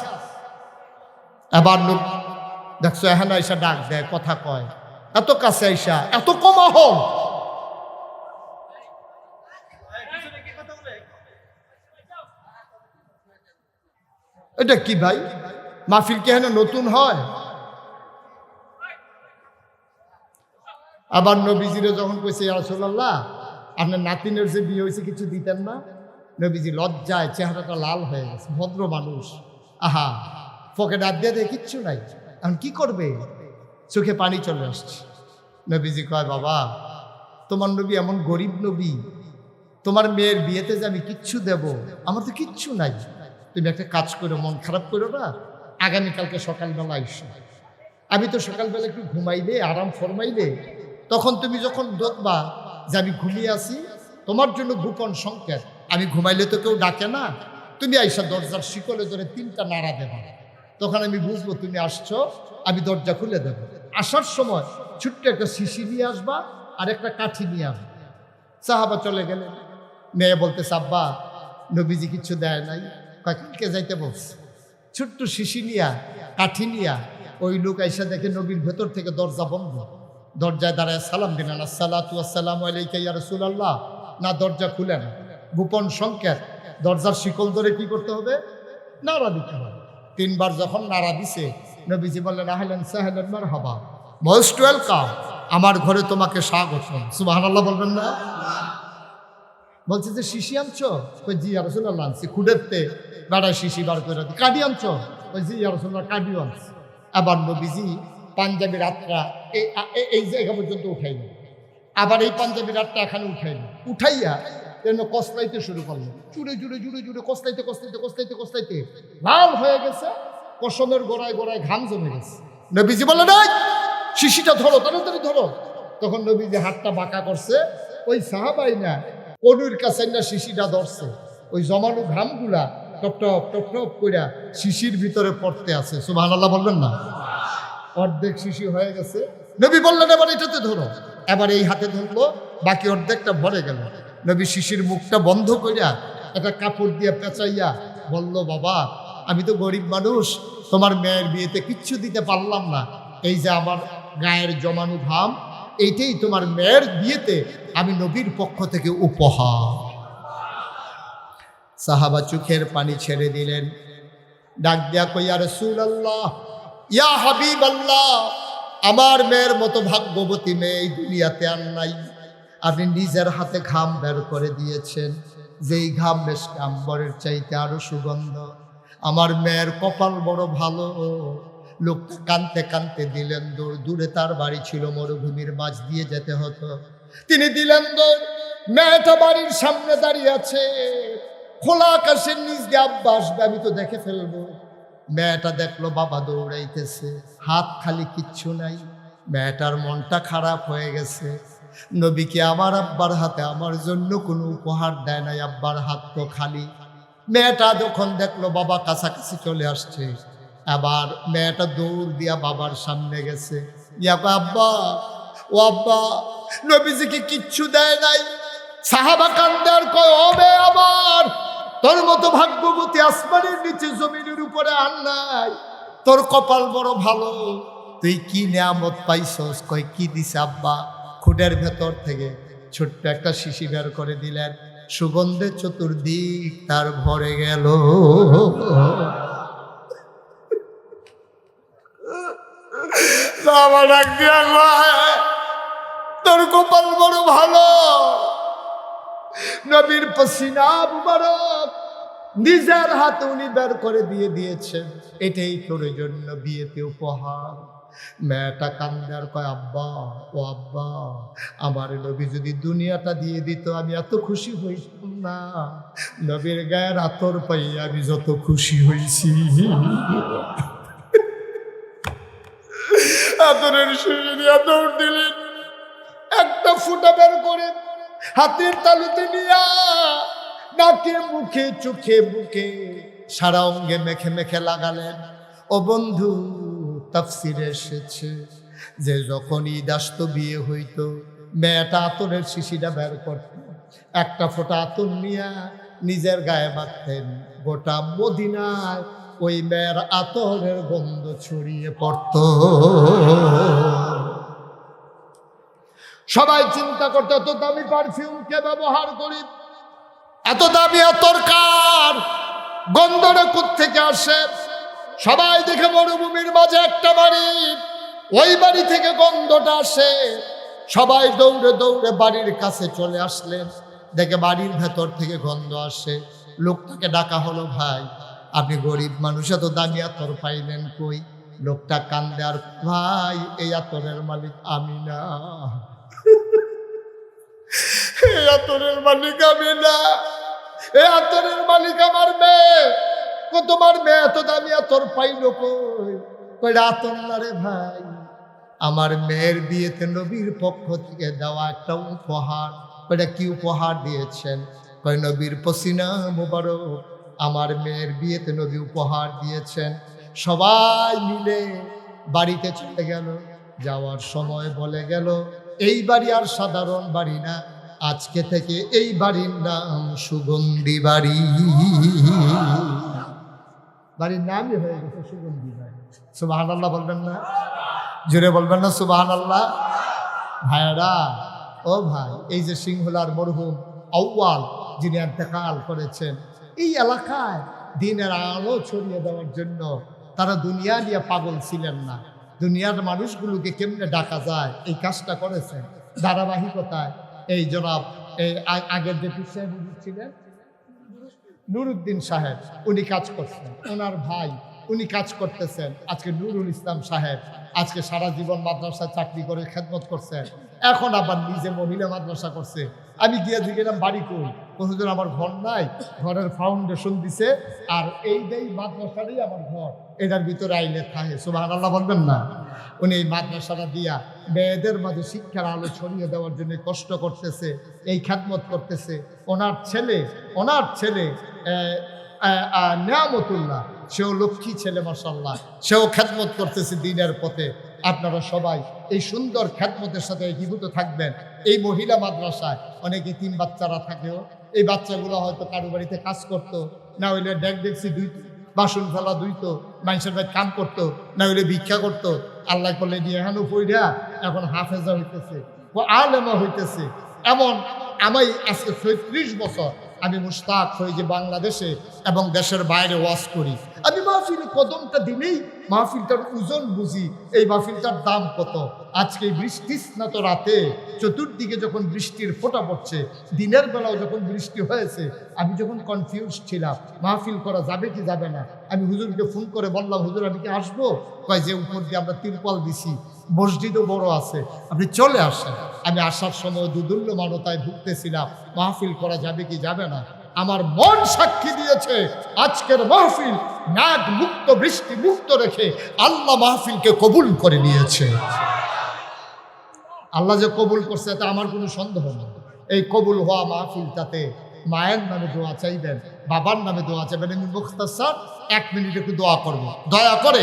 Speaker 1: এবার লোক দেখছো এখন আইসা ডাক দেয়, কথা কয়, এত কাছে আইসা এত কমা হল। এটা কি ভাই, মাহফিল কি এখানে নতুন হয়? আবার নবীজিরে যখন কইছে, ইয়া রাসূলুল্লাহ, আপনার নাতিনের যে বিয়ে হয়েছে কিছু দিতেন না? নবীজি লজ্জায় চেহারাটা লাল হয়ে গেছে, ভদ্র মানুষ। আহা, পকেটে হাত দিয়ে দেয়, কিচ্ছু নাই, এখন কি করবে? চোখে পানি চলে আসছে। নবীজি কয়, বাবা তোমার নবী এমন গরিব নবী, তোমার মেয়ের বিয়েতে যে আমি কিচ্ছু দেব, আমার তো কিচ্ছু নাই। তুমি একটা কাজ করো, মন খারাপ করো না, আগামীকালকে সকালবেলা আইসো। আমি তো সকালবেলা একটু ঘুমাইলে, আরাম ফরমাইলে, তখন তুমি যখন দেখবা যে আমি ঘুমিয়ে আছি, তোমার জন্য গোপন সংকেত, আমি ঘুমাইলে তো কেউ ডাকে না, তুমি আইসা দরজার শিকলে ধরে 3টা নাড়া দেবা, তখন আমি বুঝবো তুমি আসছো, আমি দরজা খুলে দেবো। আসার সময় ছোট্ট একটা শিশি নিয়ে আসবা আর একটা কাঠি নিয়ে আসবা। সাহাবা চলে গেলেন। মেয়ে বলতেছে, আব্বা নবীজি কিচ্ছু দেয় নাই। কালকে যাইতে বলছে, ছোট্ট শিশি নিয়া কাঠি নিয়া ওই লোক আইসা দেখে নবীর ভেতর থেকে দরজা বন্ধ। দরজায় দাঁড়ায় সালাম দিলেন, আসসালাতু আসসালামু আলাইকা ইয়া রাসূলুল্লাহ। না, দরজা খুলে না, গোপন সংকেত, দরজার শিকল ধরে কি করতে হবে? নাড়া দিতে হবে। 3বার যখন নাড়া দিছে, নবীজি বললেন, আহলান সাহলান মারহাবা, মোস্ট ওয়েলকাম, আমার ঘরে তোমাকে স্বাগতম। সুবহানাল্লাহ বলবেন না? বলছে যে শিশি আনছো? কই জি ইয়া রাসূলুল্লাহ আনছি। খুঁড়েতে বেড়ায় শিশি বার করে দিই। কাডি আনছো? কই জি ইয়া রাসূলুল্লাহ কাডিও আনছি। আবার নবীজি পাঞ্জাবি রাতটা এই জায়গা পর্যন্ত উঠাইল, আবার এই পাঞ্জাবি রাতটা এখানে উঠাইল, উঠাইয়া যেন কসলাইতে শুরু করলেন, জুড়ে জুড়ে জুড়ে জুড়ে কসলাইতে কসলাইতে কসলাইতে কসলাইতে লাল হয়ে গেছে, পশমের গোড়ায় গোড়ায় ঘাম জমে গেছে। নবীজি বললেন, এই শিশিটা ধরো, তাড়াতাড়ি ধরো। তখন নবীজি হাতটা বাঁকা করছে, ওই সাহাবাই না কনুর কাছে না শিশিটা ধরছে, ওই জমানো ঘামগুলা টপ টপ টপ টপ কইরা শিশির ভিতরে পড়তে আছে। সুবহানাল্লাহ বলবেন না? অর্ধেক শিশি হয়ে গেছে, নবী বললেন এবার এটাতে ধরো। এবার এই হাতে ধরলো, বাকি অর্ধেকটা ভরে গেল। নবী শিশির মুখটা বন্ধ করিয়া একটা কাপড় দিয়ে পেঁচাইয়া বলল, বাবা আমি তো গরিব মানুষ, তোমার মেয়ের বিয়েতে কিচ্ছু দিতে পারলাম না, এই যে আমার গায়ের জমানো ঘাম, এইটাই তোমার মেয়ের বিয়েতে আমি নবীর পক্ষ থেকে উপহার। সাহাবা চোখের পানি ছেড়ে দিলেন, ডাক দিয়া কই, ইয়া রাসূলুল্লাহ, ইয়া হাবিবাল্লাহ, আমার মেয়ের মতো ভাগ্যবতী মেয়ে এই দুনিয়াতে আর নাই। আপনি নিজের হাতে ঘাম বের করে দিয়েছেন, যেই ঘাম মেশকে আম্বরের চাইতে আরো সুগন্ধ। আমার মেয়ের কপাল বড় ভালো। লোকটা কানতে কানতে দিলেন দৌড়। দূরে তার বাড়ি ছিল, মরুভূমির মাঝ দিয়ে যেতে হতো। তিনি দিলেন দৌড়। মেয়েটা বাড়ির সামনে দাঁড়িয়ে আছে, খোলা আকাশের নিচ দিয়ে আব্বা আসবে, আমি তো দেখে ফেলবো। মেয়েটা দেখলো বাবা দৌড়াইতেছে, হাত খালি, কিচ্ছু নাই। মেয়েটার মনটা খারাপ হয়ে গেছে। নবীকে আমার আব্বার হাতে আমার জন্য কোনো উপহার দেয় নাই, আব্বার হাত তো খালি। মেয়েটা যখন দেখলো বাবা কাছাকাছি চলে আসছে, আবার মেয়েটা দৌড় দিয়া বাবার সামনে গেছে। আব্বা, ও আব্বা, নবীজিকে কিচ্ছু দেয় নাই। সাহাবা কান্দে আর কয়, ও মেয়ে আমার, তোর মতো ভাগ্যবতী আসমানের নিচে জমিনের উপরে আর নাই। তোর কপাল বড় ভালো, তুই কি নিয়ামত পাইছস? কয়, কি দিছে আব্বা? খুঁটের ভেতর থেকে ছোট্ট একটা শিশি বের করে দিলেন। সুগন্ধে চতুর্দিক তার ভরে গেল। তোর কপাল বড় ভালো, নবীর পসিনা মুবারক নিজের হাতে উনি বের করে দিয়ে দিয়েছেন, এটাই তোর জন্য বিয়েতে উপহার। মেয়েটা কান্দার কয়, আব্বা, ও আব্বা, আমার নবী যদি দুনিয়াটা দিয়ে দিত আমি এত খুশি হইতাম না। নবীর গায়ের আতর পাই আমি যত খুশি হয়েছি। আতরের শিশি নিয়ে দৌড় দিলেন, একটা ফুটা বের করে হাতের তালুতে নিয়া নাকে, মুখে, চোখে, বুকে, সারা অঙ্গে মেখে মেখে লাগালেন। ও বন্ধু, তাফসিরে এসেছে যে যখন ঈদ আসতো, বিয়ে হইতো, মেয়েটা আতরের শিশিটা বের করত, একটা ফোঁটা আতর নিয়া নিজের গায়ে মাখতেন। গোটা মদিনায় ওই মেয়ের আতরের গন্ধ ছড়িয়ে পড়ত। সবাই চিন্তা করতো, এত দামি পারফিউম কে ব্যবহার করি, এত দামি আতর কার, গন্ধটা কোত্থেকে আসে? সবাই দেখে মরুভূমির মাঝে একটা বাড়ি, ওই বাড়ি থেকে গন্ধটা আসে। সবাই দৌড়ে দৌড়ে বাড়ির কাছে চলে আসলেন, দেখে বাড়ির ভেতর থেকে গন্ধ আসে। লোকটাকে ডাকা হলো, ভাই আপনি গরিব মানুষ, এত দামি আতর পাইলেন কই? লোকটা কান্দে আর, ভাই এই আতরের মালিক আমি না, এই আতরের মালিক আমি না, এই আতরের মালিক আমার মেয়ে। তোমার মেয়ে এত দামি আতর পাইলো কই? কইরা আতর না রে ভাই, আমার মেয়ের বিয়েতে নবীর পক্ষ থেকে দেওয়া একটা উপহার। কইরা কি উপহার দিয়েছেন? কই, নবীর পসিনা মুবারক আমার মেয়ের বিয়েতে নবী উপহার দিয়েছেন। সবাই মিলে বাড়িতে চলে গেল। যাওয়ার সময় বলে গেল, এই বাড়ি আর সাধারণ বাড়ি না, আজকে থেকে এই বাড়ির নাম সুগন্ধি বাড়ি। বাড়ির নামই হয়ে গেছে সুগন্ধি বাড়ি। সুবহানাল্লাহ বলবেন না? জোরে বলবেন না সুবহানাল্লাহ? ভাইরা, ও ভাই, এই যে সিংহলার মরহুম আউয়াল যিনি ইন্তেকাল করেছেন, এই এলাকায় দিনের আলো ছড়িয়ে দেওয়ার জন্য তারা দুনিয়া নিয়ে পাগল ছিলেন না। দুনিয়ার মানুষগুলোকে কেমনে ডাকা যায় এই কাজটা করেছেন ধারাবাহিকতায়। এই জনাব, এই আগের যে পীর সাহেব ছিলেন নুরুদ্দিন সাহেব, উনি কাজ করছেন, ওনার ভাই উনি কাজ করতেছেন। আজকে নুরুল ইসলাম সাহেব আজকে সারা জীবন মাদ্রাসায় চাকরি করে খেদমত করছেন, এখন আবার নিজে মহিলা মাদ্রাসা করছে। আমি গিয়ে গেলাম বাড়ি কই, কোনোদিন আমার ঘর নাই, ঘরের ফাউন্ডেশন দিছে, আর এইটাই মাদ্রাসারই আমার ঘর, এটার ভিতরে আইলে থাকে। সুবহানাল্লাহ বলবেন না? উনি এই মাদ্রাসাটা দিয়া মেয়েদের মাঝে শিক্ষার আলো ছড়িয়ে দেওয়ার জন্য কষ্ট করতেছে, এই খেদমত করতেছে। ওনার ছেলে নিয়ামতুল্লাহ, সেও লক্ষ্মী ছেলে, মাশাআল্লাহ, সেও খেদমত করতেছে দিনের পথে। আপনারা সবাই এই সুন্দর খ্যাতমতের সাথে একীভূত থাকবেন। এই মহিলা মাদ্রাসায় অনেক এতিম বাচ্চারা থাকেও, এই বাচ্চাগুলো হয়তো কারো বাড়িতে কাজ করতো, না হইলে ডেকছি ধুইতো, বাসন ফেলা ধুইতো, মানুষের বাড়ি কাম করতো, না হইলে ভিক্ষা করতো। আল্লাহ করলে নিয়ে এখানে পইরা এখন হাফেজা হইতেছে, ও আলেমা হইতেছে। এমন আমি আজকে ৩৬ বছর আমি মুশতাক হই যে বাংলাদেশে এবং দেশের বাইরে ওয়াজ করি। আমি মাহফিলে কদমটা দিলেই মাহফিলটার ওজন বুঝি, এই মাহফিলটার দাম কত। আজকে এই বৃষ্টিস্নাত রাতে চতুর্দিকে যখন বৃষ্টির ফোঁটা পড়ছে, দিনের বেলাও যখন বৃষ্টি হয়েছে, আমি যখন কনফিউজ ছিলাম মাহফিল করা যাবে কি যাবে না, আমি হুজুরকে ফোন করে বললাম, হুজুর আমি কি আসবো? কয় যে উপর দিয়ে আমরা তিরপল দিছি, মসজিদও বড় আছে, আপনি চলে আসেন। আমি আসার সময় দুদুল্য মানতায় ভুগতেছিলাম, মাহফিল করা যাবে কি যাবে না। আমার মন সাক্ষী দিয়েছে আজকের মাহফিল নাগ মুক্ত, বৃষ্টি মুক্ত রেখে আল্লাহ মাহফিলকে কবুল করে নিয়েছে। আল্লাহ যে কবুল করছে এতে আমার কোনো সন্দেহ নেই। এই কবুল হওয়া মাহফিলটাতে মায়ের নামে দোয়া চাইবেন, বাবার নামে দোয়া চাইবেন। আমি মুখতাসার 1 মিনিট একটু দোয়া করব, দয়া করে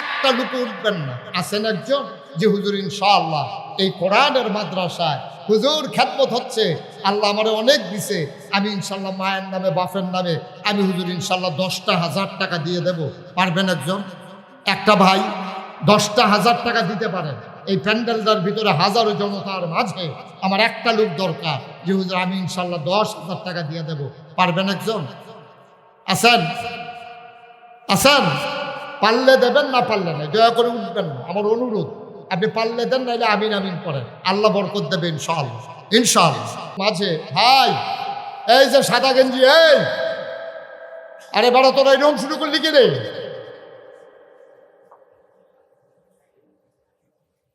Speaker 1: একটা লুকু উঠবেন না। আছেন একজন যে হুজুর ইনশাআল্লাহ এই কোরআনের মাদ্রাসায় হুজুর খেদমত হচ্ছে, আল্লাহ আমারে অনেক দিছে, আমি ইনশাল্লাহ মায়ের নামে বাপের নামে আমি হুজুর ইনশাল্লাহ 10,000 টাকা দিয়ে দেব। পারবেন একজন? একটা ভাই 10,000 টাকা দিতে পারেন। এই প্যান্ডেলটার ভিতরে হাজারো জনতার মাঝে আমার একটা লোক দরকার যে হুজুর আমি ইনশাল্লাহ 10,000 টাকা দিয়ে দেব। পারবেন একজন? আছেন? আছেন? পারলে দেবেন, না পারলে না, দয়া করে উঠবেন না, আমার অনুরোধ। আপনি পারলে দেন, নাইলে আমিন আমিন করেন, আল্লাহ বরকত দেবে ইনশাআল্লাহ। ইনশাআল্লাহ। মাঝে ভাই এই যে সাদা গেঞ্জি, এই আরে বড় তোরা এরকম শুরু করলি কি রে?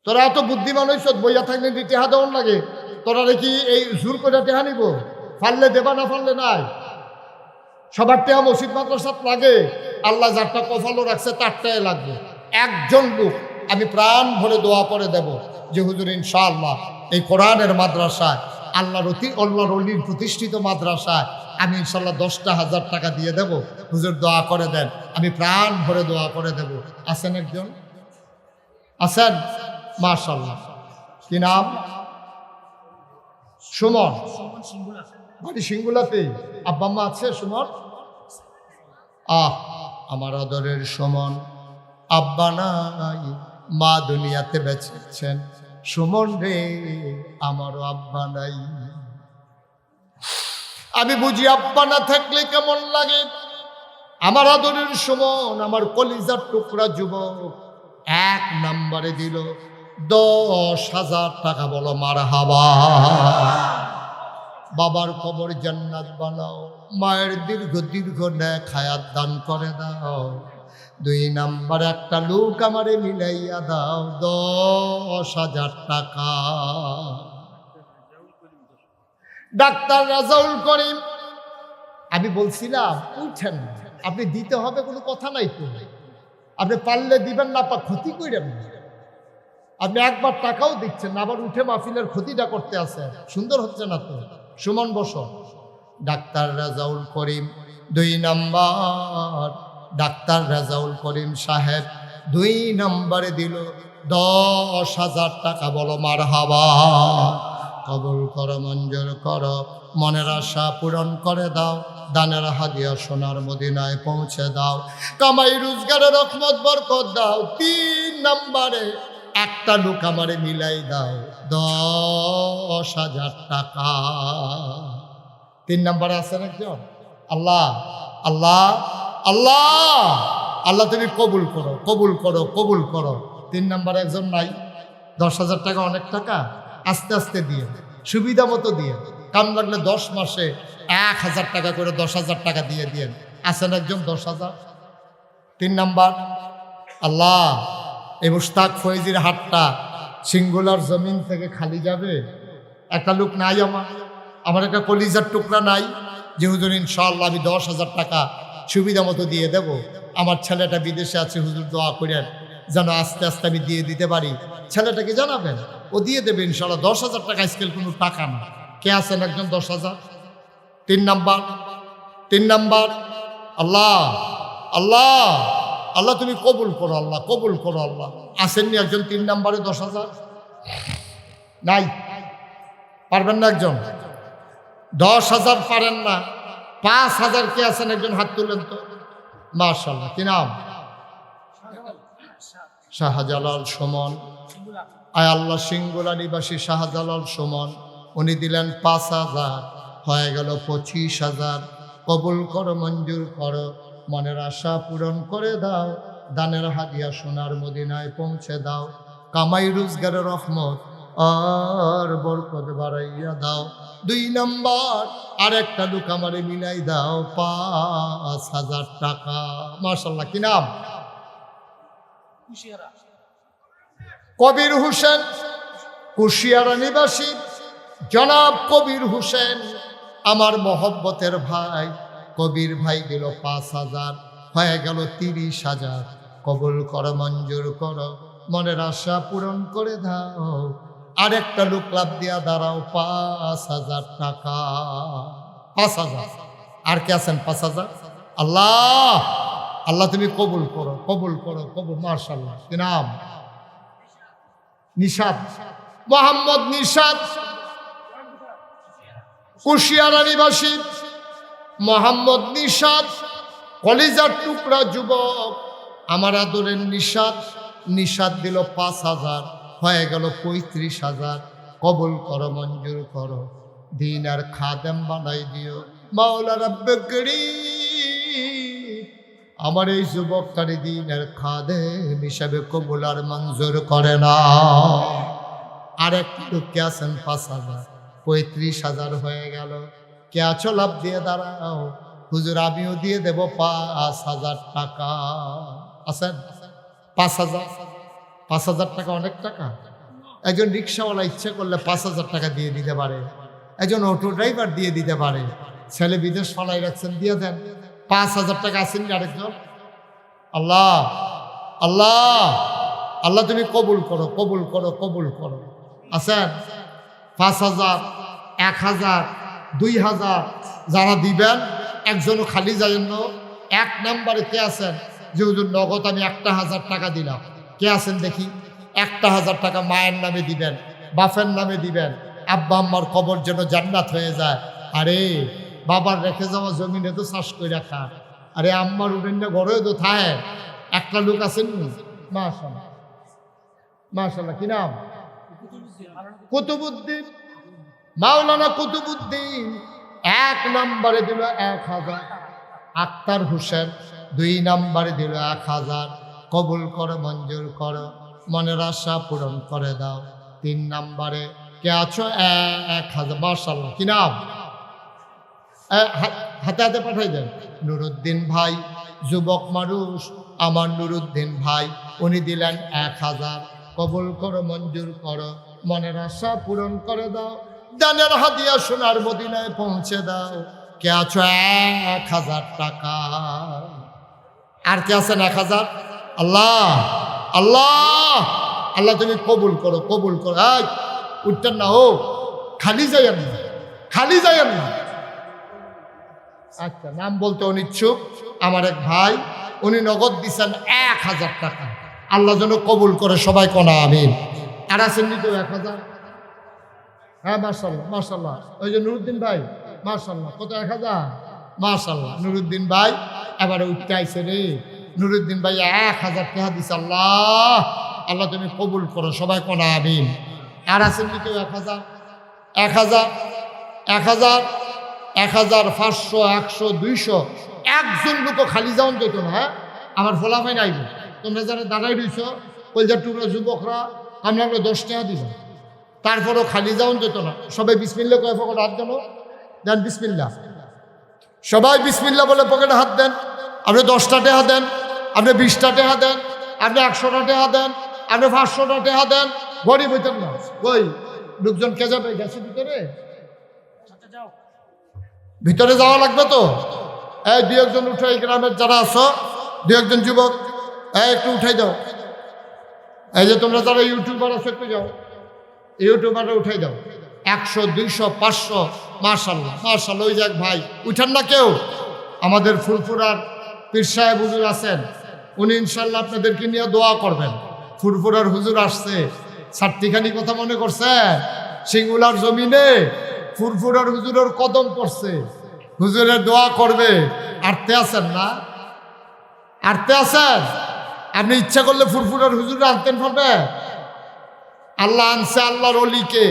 Speaker 1: তোরা এত বুদ্ধিমান হইছ, বইয়া থাকলে টেহা দেওয়ার লাগে, তোরা কি এই জোর করে টেহা নিব? পারলে দেবা, না পারলে নাই। সবার টেহা মসজিদ মাদ্রাসাত লাগে, আল্লাহ যারটা কপালও রাখছে তারটাই লাগবে। একজন লোক আমি প্রাণ ভরে দোয়া করে দেব যে হুজুর ইনশাআল্লাহ এই কোরআনের মাদ্রাসায় আল্লাহর অলির প্রতিষ্ঠিত মাদ্রাসায় আমি ইনশাল্লাহ 10,000 টাকা দিয়ে দেব। হুজুর দোয়া করে দেন, আমি প্রাণ ভরে দোয়া করে দেব। আছেন একজন? আছেন? মাশাআল্লাহ। কি নাম? সুমন। বাড়ি সিঙ্গুলাতেই। আব্বা আম্মা আছে সুমন? আমার আদরের সুমন, আব্বা নাই, মা দুনিয়াতে বেঁচেছেন। সুমন রে, আমারও আব্বা নাই। আমি বুঝি আব্বা না থাকলে কেমন লাগে। আমার আদরের সুমন, আমার কলিজার টুকরা যুবক 1 নম্বরে দিল 10,000 টাকা। বলো মারহাবা। বাবার কবর জান্নাত বানাও, মায়ের দীর্ঘ নেক হায়াত দান করে দাও। 2 নাম্বার একটা লোক আমারে মিলাইয়া দাও 10,000 টাকা। ডাক্তার রাজাউল করিম, আমি বলছিলাম উঠেন, আপনি দিতে হবে কোনো কথা নাই তো, আপনি পারলে দিবেন, না পা ক্ষতি করেন না। আপনি একবার টাকাও দিচ্ছেন না, আবার উঠে মাহফিলের ক্ষতিটা করতে আসেন, সুন্দর হচ্ছে না তো। সুমন বসো। ডাক্তার রাজাউল করিম 2 নাম্বার। ডাক্তার রাজাউল করিম সাহেব 2 নম্বরে দিল 10,000 টাকা। বলো মারহাবা। কবুল করো, মঞ্জুর করো, মনের আশা পূরণ করে দাও। দানের হাদিয়া সোনার মদিনায় পৌঁছে দাও। কামাই রোজগারের রহমত বরকত দাও। 3 নম্বরে একটা লোক আমারে মিলাই দাও 10,000 টাকা। 3 নম্বরে আছেন একজন? আল্লাহ আল্লাহ আল্লাহ আল্লাহ, তুমি কবুল করো, কবুল করো, কবুল করো। 3 নম্বরে একজন নাই? 10,000 টাকা অনেক টাকা, আস্তে আস্তে দিয়ে, সুবিধা মতো দিয়ে, কাম লাগলে 10 মাসে 1,000 টাকা করে 10,000 টাকা দিয়ে দিয়েন। আছেন একজন? 10,000। 3 নাম্বার। আল্লাহ, এই মুশতাক ফয়েজির হাটটা সিঙ্গুলার জমিন থেকে খালি যাবে। একটা লোক নাই আমার একটা কলিজার টুকরা নাই যে হুজুর ইনশাআল্লাহ আমি 10,000 টাকা সুবিধা মতো দিয়ে দেব। আমার ছেলেটা বিদেশে আছে, হুজুর দোয়া করেন যেন আস্তে আস্তে আমি দিয়ে দিতে পারি। ছেলেটাকে জানাবেন, ও দিয়ে দেবে ইনশাআল্লাহ। 10,000 টাকা স্কেল কোনো টাকা না। কে আছেন একজন? 10,000। 3 নাম্বার। 3 নাম্বার। আল্লাহ আল্লাহ আল্লাহ, তুমি কবুল করো, আল্লাহ কবুল করো, আল্লাহ আসেননি একজন 3 নম্বরে 10,000 নাই? পারবেন না একজন? 10,000 পারেন না, 5,000 কে আছেন? একজন হাত তুলেন তো। মাশাআল্লাহ, কি নাম? শাহজালাল সুমন। আয় আল্লাহ, সিঙ্গুলা নিবাসী শাহজালাল সুমন, উনি দিলেন 5,000, হয়ে গেল 25,000। কবুল করো, মঞ্জুর করো, মনের আশা পূরণ করে দাও, দানের হাদিয়া সোনার মদিনায় পৌঁছে দাও, কামাই রোজগারের রহমত আর বরকত বাড়াইয়া দাও। 2 নম্বর, আর একটা লোক আমারে মিলাই দাও 5,000 টাকা। মাশাআল্লাহ, কি নাম? কবির হোসেন, কুশিয়ারা নিবাসী জনাব কবির হোসেন, আমার মহব্বতের ভাই। কবির ভাই দিল 5,000, হয়ে গেল 30,000। কবুল করো, মঞ্জুর করো, মনের আশা পূরণ করে দাও। আরেকটা লোক লাভ দিয়া দাঁড়াও 5,000 টাকা। 5,000। আর কে আছেন? 5,000। আল্লাহ, আল্লাহ তুমি কবুল করো, কবুল করো, কবুল। মাশাআল্লাহ, কি নাম? নিশাদ, মোহাম্মদ নিশাদ, কুশিয়ারা নিবাসী মোহাম্মদ নিশাদ, কলিজার টুকরা যুবক, আমার আদরের নিশাদ। নিশাদ দিল 5,000, হয়ে গেল 35,000। কবুল করো, মঞ্জুর করো, দিন আর খাদেম বানাই দিও মাওলা রাব্বে করিম। আমার এই যুবকটারি দিনের খাদেম হিসাবে কবুল আর মঞ্জুর করে না। আর একটু লোককে আছেন 5,000, 35,000 হয়ে গেল। কে আছো? লাভ দিয়ে দাঁড়াও, হুজুর আমিও দিয়ে দেব 5,000 টাকা। আছেন? 5,000। 5,000 টাকা অনেক টাকা। একজন রিক্সাওয়ালা ইচ্ছে করলে 5,000 টাকা দিয়ে দিতে পারে, একজন অটো ড্রাইভার দিয়ে দিতে পারে। ছেলে বিদেশ ফলাই রাখছেন, দিয়ে দেন। 5,000 টাকা আসেননি আরেকজন? আল্লাহ, আল্লাহ, আল্লাহ তুমি কবুল করো, কবুল করো, কবুল করো। আছেন? 5,000, 1,000, 2,000 যারা দিবেন, একজনও খালি যাবেন না। 1 নম্বরে কে আছেন? যে হুজুর নগদ আমি 1,000 টাকা দিলাম। কে আছেন দেখি? 1,000 টাকা মায়ের নামে দিবেন, বাপের নামে দিবেন, আব্বা আম্মার কবর যেন জান্নাত হয়ে যায়। আরে বাবার রেখে যাওয়া জমিনে তো চাষ করে রাখা, আরে আম্মার উঠেন না ঘরেও তো থায়। একটা লোক আছেন নি? মাশাআল্লাহ, মাশাআল্লাহ, কি নাম? কুতুবউদ্দিন, মাওলানা কুতুবউদ্দিন। 1 নম্বরে দিল 1,000। আক্তার হোসেন 2 নম্বরে দিল 1,000। কবুল করো, মঞ্জুর করো, মনের আশা পূরণ করে দাও। 3 নম্বরে কে আছো? 1,000। মাশাআল্লাহ, কি নাম? হাতে হাতে পাঠাই দেন। নুরুদ্দিন ভাই, যুবক মানুষ, আমার নুরুদ্দিন ভাই, উনি দিলেন 1,000। কবুল করো, মঞ্জুর করো, মনের আশা পূরণ করে দাও, দানের হাদিয়া সোনার মদিনায় পৌঁছে দাও। কে আছো? 1,000 টাকা। আর কে আছেন? 1,000। আল্লাহ, আল্লাহ, আল্লাহ তুমি কবুল করো, কবুল করো। উঠতেন না, ও খালি যাইয়েন না, খালি যাইয়েন না। আচ্ছা, নাম বলতে অনিচ্ছুক আমার এক ভাই, উনি নগদ দিচ্ছেন 1,000 টাকা। আল্লাহ যেন কবুল করে, সবাই কোনা আমিন। আর আছেন নি তো 1,000? হ্যাঁ, মাশাআল্লাহ, মাশাআল্লাহ। ওই যে নুরুদ্দিন ভাই, মাশাআল্লাহ। কত? 1,000। মাশাআল্লাহ, নুরুদ্দিন ভাই এবারে উঠতে আইছে রে। নুরুদ্দিন ভাই 1,000 টাকা দিছে। আল্লাহ, আল্লাহ তুমি কবুল করো, সবাই কোনা আমিন। আর আছেন নি কেউ? 1,000, 1,000, 1,000, 1,000, 500, 100, 200। একজন লোক খালি যাওন যেত না। হ্যাঁ, আমার ফলাফাই নাইব। তোমরা যারা দাঁড়াই রইছ, কলজার টুকরা যুবকরা, আমরা 10 টাকা দিব। তারপরও খালি যাওন যেত না। সবাই বিসমিল্লাহ কয়ে পকেটে হাত দেন। দেন বিসমিল্লাহ, সবাই বিসমিল্লাহ বলে পকেটে হাত দেন। আপনি 10টা টাকা দেন, আপনি 20টা টাকা দেন, আপনি 100টা টাকা দেন, আপনি 500টা টাকা দেন। গরিব হইতেন না। ওই লোকজন কে যাবে? গেছে ভিতরে, ভিতরে যাওয়া লাগবে তো। এই 2-1 জন উঠে, এই গ্রামের যারা আছো 2-1 যুবক, একটু উঠাই দাও। এই যে তোমরা যারা ইউটিউবার আছো, একটু যাও, ইউটিউবাররা উঠাই দাও। 100, 200, 500। মাশাআল্লাহ, মাশাআল্লাহ। ওই যে এক ভাই, উঠান না কেউ। আমাদের ফুলপুরার পীর সাহেব হুজুর আছেন, উনি ইনশাল্লাহ আপনাদেরকে নিয়ে দোয়া করবেন। ফুরফুরার হুজুর আসছে, সাতটিখানি কথা মনে করছে? সিঙ্গুলার জমিনে ফুরফুরার হুজুরের কদম পড়ছে, হুজুরের দোয়া করবে। আরতে আছেন না? আরতে আছেন? আপনি ইচ্ছা করলে ফুরফুরার হুজুর আনতেন পারবে? আল্লাহ আনছে আল্লাহর অলিকে,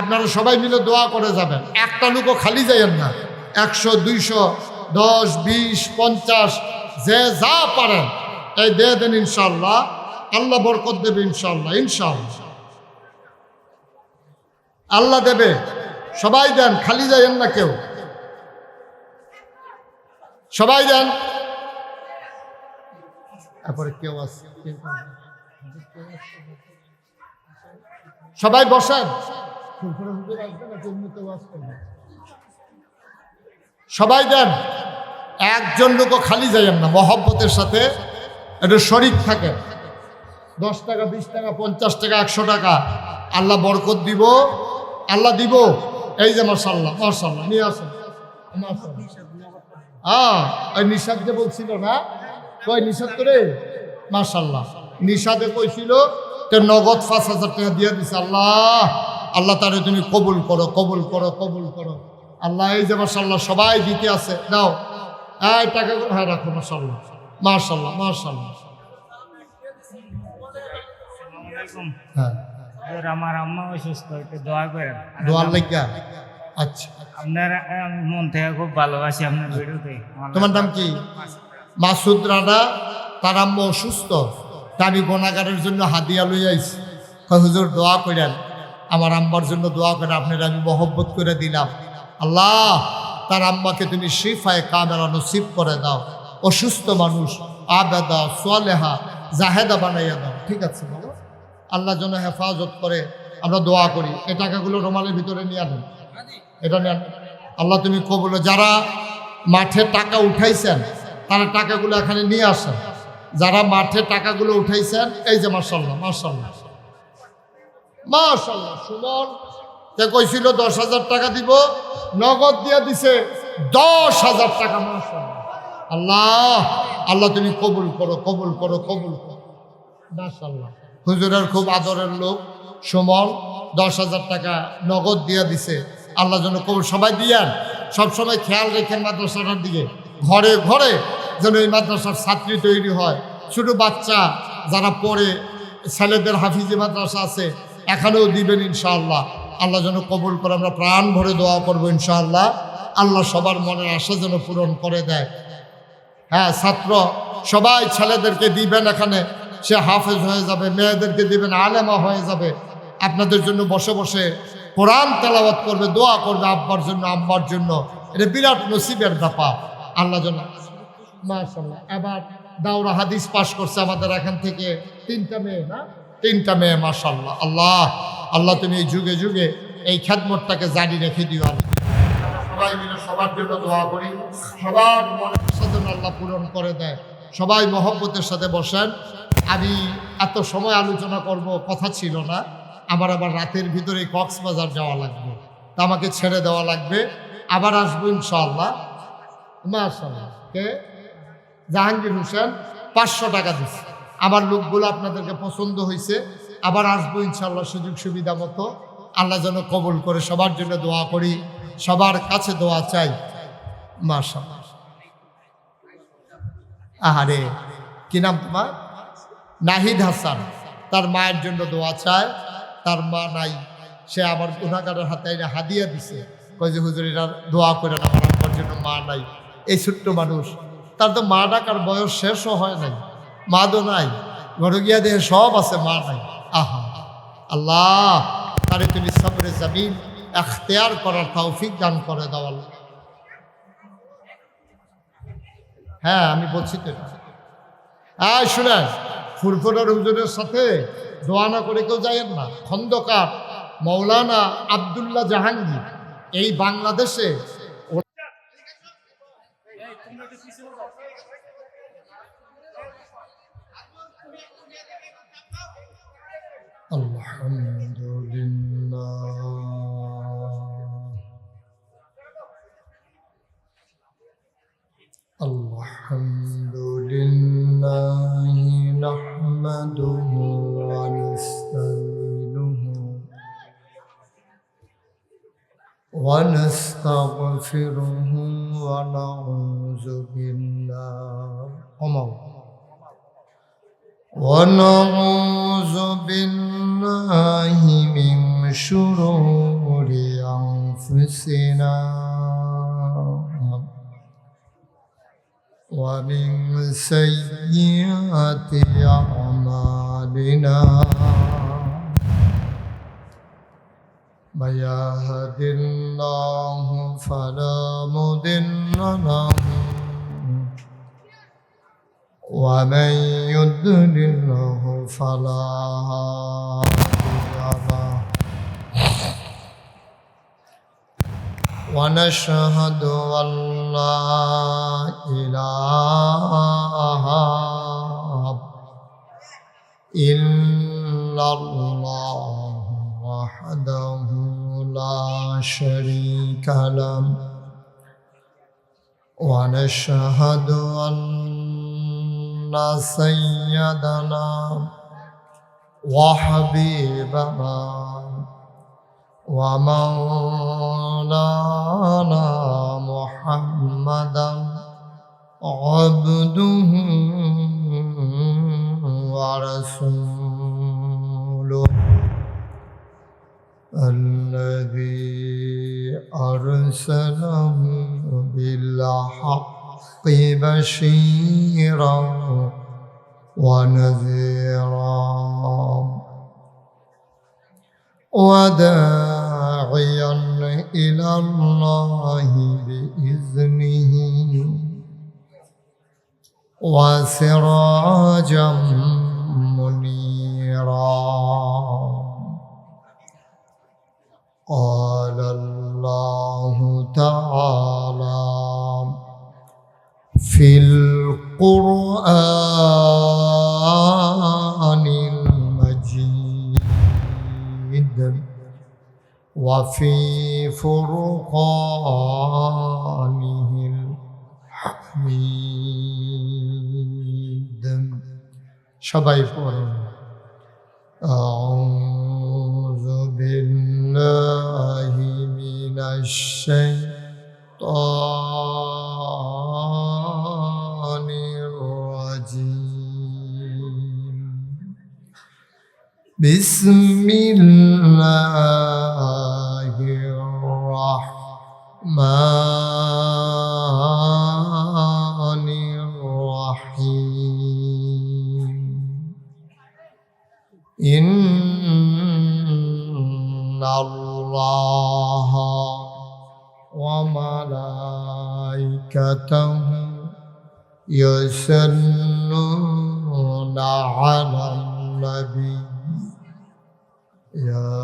Speaker 1: আপনারা সবাই মিলে দোয়া করে যাবেন। একটা লোকও খালি যাইয়েন না। 100, 200, 10, 20, 50 যে যা পারেন এই দিয়ে দেন, ইনশাল্লাহ আল্লাহ বরকত দেবে। ইনশাল্লাহ, ইনশাল্লাহ আল্লাহ দেবে। সবাই দেন, খালি যাইয়েন না কেউ, সবাই দেন। তারপরে কেউ আছে, সবাই বসেন। সবাই দেন, একজন লোকও খালি যাইয়েন না। মহব্বতের সাথে এটা শরীক থাকে। 10 টাকা, 20 টাকা, 50 টাকা, 100 টাকা, আল্লাহ বরকত দিব, আল্লাহ দিব। এই যে মাশাআল্লাহ, মাশাআল্লাহ নিয়ে আসেন। ওই নিশাদ যে বলছিল না, কই নিশাদ করে? মাশাআল্লাহ, নিশাদে কইছিল তো নগদ 5,000 টাকা দিয়ে দিছে। আল্লাহ, আল্লাহ তারে তুমি কবুল করো, কবুল করো, কবুল করো আল্লাহ। এই যে মাশাআল্লাহ সবাই দিতে আছে, দাও এই টাকাগুলো, হ্যাঁ রাখো। মাশাআল্লাহ, মাশাআল্লাহ, মাশাআল্লাহ। হ্যাঁ,
Speaker 2: আমার আম্মা অসুস্থ, একটু দোয়া করেন।
Speaker 1: দোয়ার লাগিয়া। আচ্ছা,
Speaker 2: আপনার আমি মন থেকে খুব ভালোবাসি আপনার ভিডিওতে।
Speaker 1: তোমার নাম কি? মাসুদ রানা। তার আম্মা অসুস্থ, আমি গোনাগারের জন্য হাদিয়া লই আইছি। হুজুর দোয়া করেন, আমার আম্মার জন্য দোয়া করে, আপনার আমি মহব্বত করে দিলাম। আল্লাহ তার আম্মাকে তুমি শিফায়ে কামেলা নসিব করে দাও। অসুস্থ মানুষ আবেদা সোয়ালেহা জাহেদা বানাইয়া দাও। ঠিক আছে বলো, আল্লাহ যেন হেফাজত করে। আমরা দোয়া করি। এই টাকাগুলো রুমালের ভিতরে নিয়ে আনেন, এটা নেন। আল্লাহ তুমি কবুল। যারা মাঠে টাকা উঠাইছেন তারা টাকাগুলো এখানে নিয়ে আসেন। যারা মাঠে টাকাগুলো উঠাইছেন, এই যে মাশাআল্লাহ, মাশাআল্লাহ, মাশাআল্লাহ। সুমন কে কইছিল 10,000 টাকা দিব, নগদ দিয়ে দিছে 10,000 টাকা। মাশাআল্লাহ, আল্লাহ, আল্লাহ তুমি কবুল করো, কবুল করো, কবুল করো। মাশাআল্লাহ, হুজুরের খুব আদরের লোক সুমন 10,000 টাকা নগদ দিয়ে দিছে। আল্লাহ যেন কবুল। সবাই দিয়ান, সবসময় খেয়াল রেখেন মাদ্রাসাটার দিকে। ঘরে ঘরে যেন এই মাদ্রাসার ছাত্রী তৈরি হয়। ছোটো বাচ্চা যারা পড়ে, ছেলেদের হাফিজি মাদ্রাসা আছে, এখানেও দিবেন ইনশাআল্লাহ। আল্লাহ যেন কবুল করে। আমরা প্রাণ ভরে দোয়া করবো ইনশাআল্লাহ। আল্লাহ সবার মনের আশা যেন পূরণ করে দেয়। হ্যাঁ, ছাত্র সবাই ছেলেদেরকে দিবেন এখানে, সে হাফেজ হয়ে যাবে। মেয়েদেরকে দিবেন, আলেমা হয়ে যাবে। আপনাদের জন্য বসে বসে কোরআন তেলাওয়াত করবে, দোয়া করবে আব্বার জন্য, আম্মার জন্য। এটা বিরাট নসিবের ব্যাপার। আল্লাহ যেন। মাশাআল্লাহ, এবার দাওরা হাদিস পাশ করছে আমাদের এখান থেকে 3টা মেয়ে, না 3টা মেয়ে। মাশাআল্লাহ, আল্লাহ, আল্লাহ তুমি এই যুগে যুগে এই খেদমতটাকে জারি রেখে দিও। সবাই মিলে সবার জন্য দোয়া করি, সবার মনের আশা যেন আল্লাহ পূরণ করে দেয়। সবাই মহব্বতের সাথে বসেন। আমি এত সময় আলোচনা করব কথা ছিল না। আবার রাতের ভিতরে কক্সবাজার যাওয়া লাগবে, তা আমাকে ছেড়ে দেওয়া লাগবে। আবার আসবো ইনশাআল্লাহ। মাশাআল্লাহ, কে? জাহাঙ্গীর হোসেন 500 টাকা দিচ্ছে। আমার লোকগুলো আপনাদেরকে পছন্দ হয়েছে। আবার আসবো ইনশাআল্লাহ সুযোগ সুবিধা মতো। আল্লাহ যেন কবুল করে। সবার জন্য দোয়া করি, সবার কাছে দোয়া চাই। মাশাআল্লাহ। আহারে, কি নাম তোমার? নাহিদ হাসান। তার মায়ের জন্য দোয়া চায়। তার মা নাই, সে আমার গুনাহগারের হাতে হাদিয়া দিছে। কই যে হুজুর এটা দোয়া করেন, আমার আম্মার জন্য মা নাই। এই ছোট্ট মানুষ, তার তো মা ডাকার বয়স শেষও হয় নাই, মা তো নাই, ঘরে গিয়া দেহে সব আছে, মা নাই। আহা, আল্লাহ তারে তুমি সবরে জামিন এখতিয়ার করার তৌফিক দান করে দাও আল্লাহ। হ্যাঁ, আমি বলছি তো। শুনেন, ফুরফুরার হুজুরের সাথে দোয়া না করে কেউ যাইয়েন না। খন্দকার মৌলানা আব্দুল্লাহ জাহাঙ্গীর এই বাংলাদেশে الحمد لله نحمده ونستغفره ونعوذ بالله ونعوذ بالله من شرور أنفسنا ومن سيئات أعمالنا من يهد الله فلا مضل له ومن يضلله فلا هادي له ونشهد أن لا إله إلا الله وحده لا شريك له ونشهد أن سيدنا وحبيبنا ومولانا محمدا عبده ورسوله الذي أرسله بالحق بشيرا ونذيرا وداعيا إلى الله بإذنه وسراجا منيرا قال الله تعالى في القرآن المجيد وفي فرقانه الحميد সবাই পড়ুন أعوذ بالله من الشيطان الرجيم بسم الله الرحمن الرحيم إن الله وملائكته يصلون على النبي يا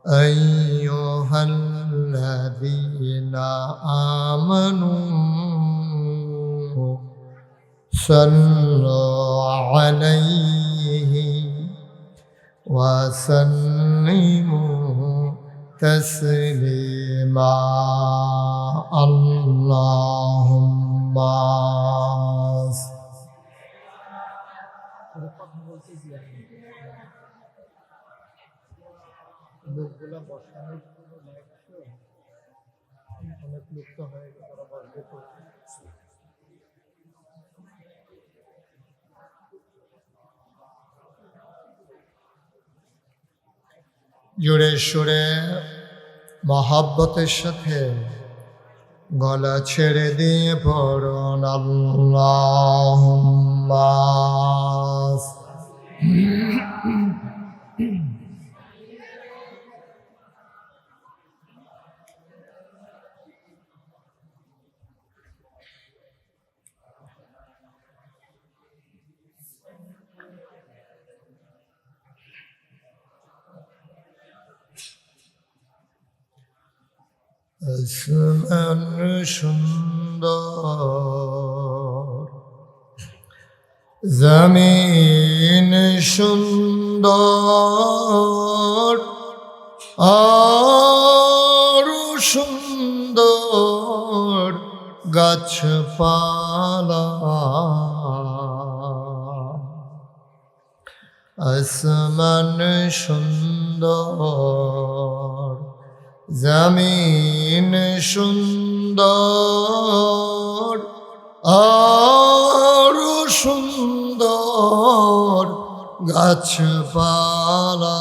Speaker 1: أيها الذين آمنوا صلوا عليه وسلموا تسليما اللهم জোরে সুরে মহাব্বতের সাথে গলা ছেড়ে দিয়ে পড়ুন আল্লাহুম্মা আসমান সুন্দর জমিন সুন্দর আরো সুন্দর গাছপালা আসমান সুন্দর জমিন সুন্দর আর সুন্দর গাছপালা